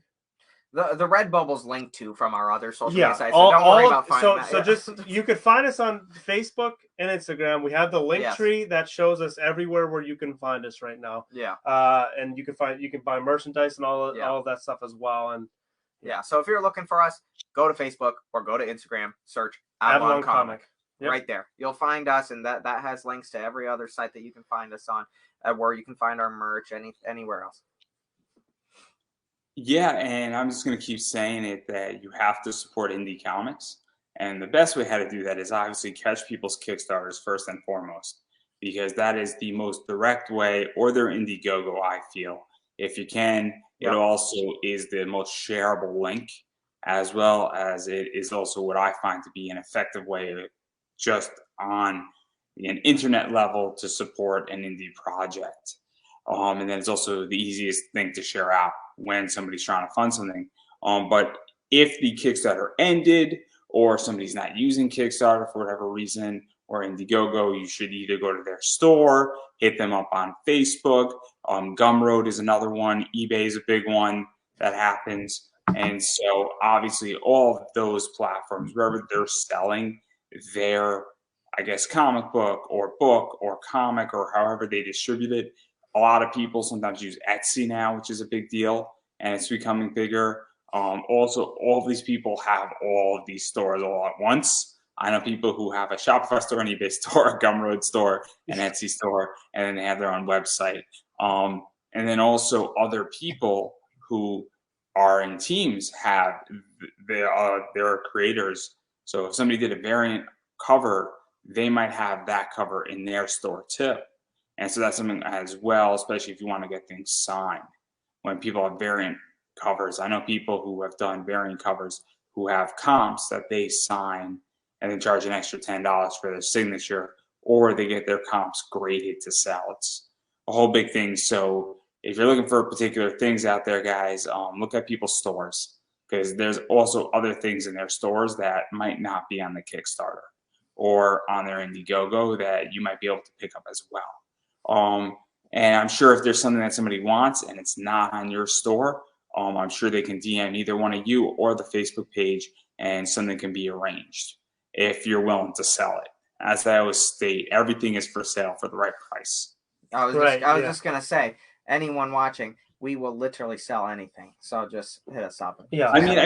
Speaker 3: The Redbubble's linked to from our other social media sites.
Speaker 2: So
Speaker 3: don't worry about finding that.
Speaker 2: So just you could find us on Facebook and Instagram. We have the link tree that shows us everywhere where you can find us right now.
Speaker 3: Yeah.
Speaker 2: And you can buy merchandise and all of that stuff as well. And
Speaker 3: so if you're looking for us, go to Facebook or go to Instagram, search Avalon Comic. Yep. Right there. You'll find us, and that has links to every other site that you can find us on, where you can find our merch anywhere else.
Speaker 1: Yeah, and I'm just going to keep saying it, that you have to support indie comics. And the best way how to do that is obviously catch people's Kickstarters first and foremost, because that is the most direct way, or their Indiegogo, I feel. If you can, it also is the most shareable link, as well as it is also what I find to be an effective way just on an internet level to support an indie project. And then it's also the easiest thing to share out when somebody's trying to fund something. But if the Kickstarter ended, or somebody's not using Kickstarter for whatever reason, or Indiegogo, you should either go to their store, hit them up on Facebook. Gumroad is another one. eBay is a big one that happens. And so obviously all of those platforms, wherever they're selling their, I guess, comic book or comic, or however they distribute it, a lot of people sometimes use Etsy now, which is a big deal, and it's becoming bigger. Also, all of these people have all of these stores all at once. I know people who have a Shopify store, an eBay store, a Gumroad store, an Etsy store, and then they have their own website. And then also other people who are in teams have their creators. So if somebody did a variant cover, they might have that cover in their store too. And so that's something as well, especially if you want to get things signed. When people have variant covers, I know people who have done variant covers who have comps that they sign and then charge an extra $10 for their signature, or they get their comps graded to sell. It's a whole big thing. So if you're looking for particular things out there, guys, look at people's stores, because there's also other things in their stores that might not be on the Kickstarter or on their Indiegogo that you might be able to pick up as well. And I'm sure if there's something that somebody wants and it's not on your store, I'm sure they can DM either one of you or the Facebook page, and something can be arranged if you're willing to sell it. As I always state, everything is for sale for the right price.
Speaker 3: I was just gonna say, anyone watching, we will literally sell anything. So just hit us up.
Speaker 2: Yeah.
Speaker 1: I mean,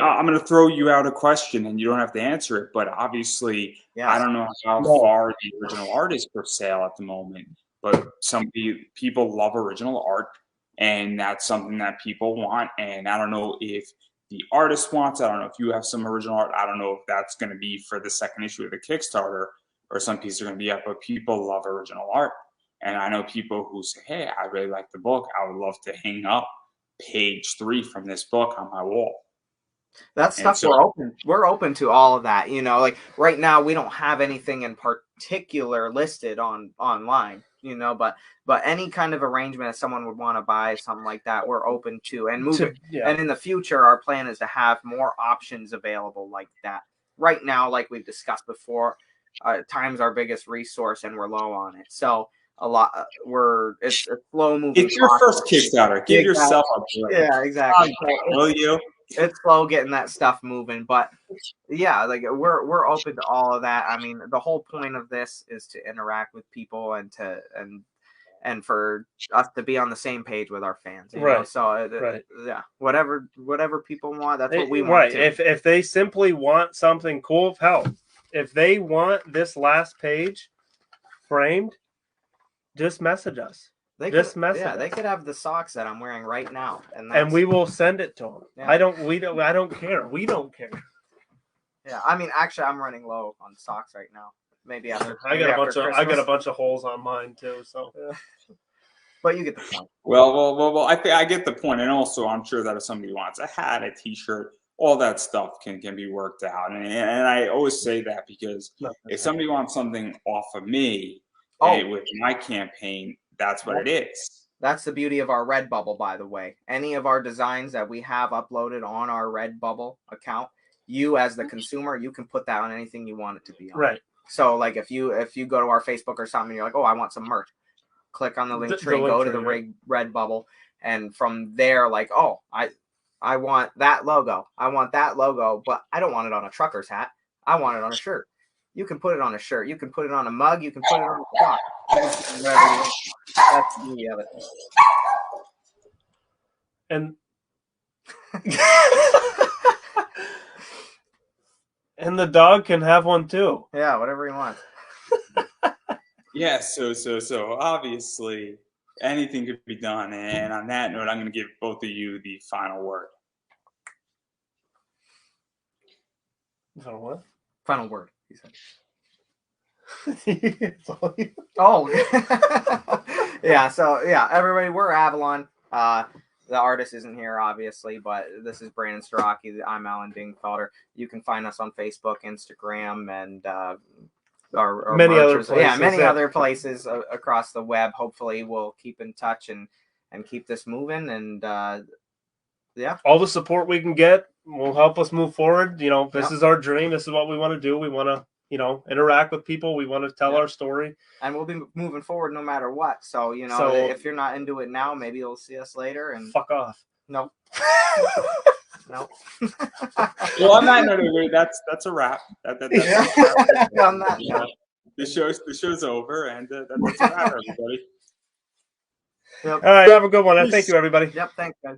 Speaker 1: I'm going to throw you out a question, and you don't have to answer it. But obviously,
Speaker 3: yes.
Speaker 1: I don't know how far the original art is for sale at the moment. But some people love original art, and that's something that people want. And I don't know if the artist wants. I don't know if you have some original art. I don't know if that's going to be for the second issue of the Kickstarter, or some pieces are going to be up. But people love original art. And I know people who say, hey, I really like the book. I would love to hang up page 3 from this book on my wall.
Speaker 3: That stuff, we're open to all of that. You know, like right now we don't have anything in particular listed online, you know, but any kind of arrangement if someone would want to buy something like that, we're open to. And and in the future, our plan is to have more options available like that. Right now, like we've discussed before, time's our biggest resource and we're low on it. So it's a slow moving.
Speaker 1: It's your first Kickstarter. Give yourself a break.
Speaker 3: Yeah, exactly.
Speaker 1: Will you?
Speaker 3: It's slow getting that stuff moving, but yeah, like we're open to all of that. I mean, the whole point of this is to interact with people and for us to be on the same page with our fans, you know? So yeah, whatever people want, that's what we want.
Speaker 2: Right. If they simply want something cool, hell, if they want this last page framed, just message us.
Speaker 3: They could have the socks that I'm wearing right now, and
Speaker 2: we will send it to them.
Speaker 3: Yeah.
Speaker 2: I don't care. We don't care.
Speaker 3: Yeah, I mean, actually, I'm running low on socks right now. Maybe after
Speaker 2: I got a bunch of holes on mine too. So,
Speaker 3: but you get the point.
Speaker 1: Well, I get the point, and also I'm sure that if somebody wants a hat, a T-shirt, all that stuff can be worked out. And I always say that because if somebody wants something off of me. With my campaign, that's what it is.
Speaker 3: That's the beauty of our Redbubble, by the way. Any of our designs that we have uploaded on our Redbubble account, you as the consumer, you can put that on anything you want it to be on.
Speaker 2: Right.
Speaker 3: So like if you go to our Facebook or something, you're like, oh, I want some merch. Click on the link tree, go to the Redbubble, and from there, like, oh, I want that logo. I want that logo, but I don't want it on a trucker's hat. I want it on a shirt. You can put it on a shirt. You can put it on a mug. You can put it on a sock. That's the beauty of it.
Speaker 2: And and the dog can have one too.
Speaker 3: Yeah, whatever he wants.
Speaker 1: Yeah, so obviously anything could be done. And on that note, I'm going to give both of you the final word.
Speaker 2: Final what?
Speaker 3: Final word. He said. Yeah, so yeah, everybody, we're Avalon. The artist isn't here, obviously, but this is Brandon Starocci. I'm Alan Dingfelder. You can find us on Facebook, Instagram, and our
Speaker 2: many other places.
Speaker 3: Yeah, many other places across the web. Hopefully, we'll keep in touch and keep this moving. And yeah,
Speaker 2: all the support we can get will help us move forward. You know, this is our dream. This is what we want to do. We want to, you know, interact with people. We want to tell our story.
Speaker 3: And we'll be moving forward no matter what. So, you know, if you're not into it now, maybe you'll see us later. And
Speaker 2: fuck off.
Speaker 3: No. No.
Speaker 1: Well, on that note, that's a wrap. That's
Speaker 3: on that note.
Speaker 1: The show's over, and that's a wrap, everybody.
Speaker 3: Yep.
Speaker 2: All right, have a good one. And thank you, everybody.
Speaker 3: Yep, thanks, guys.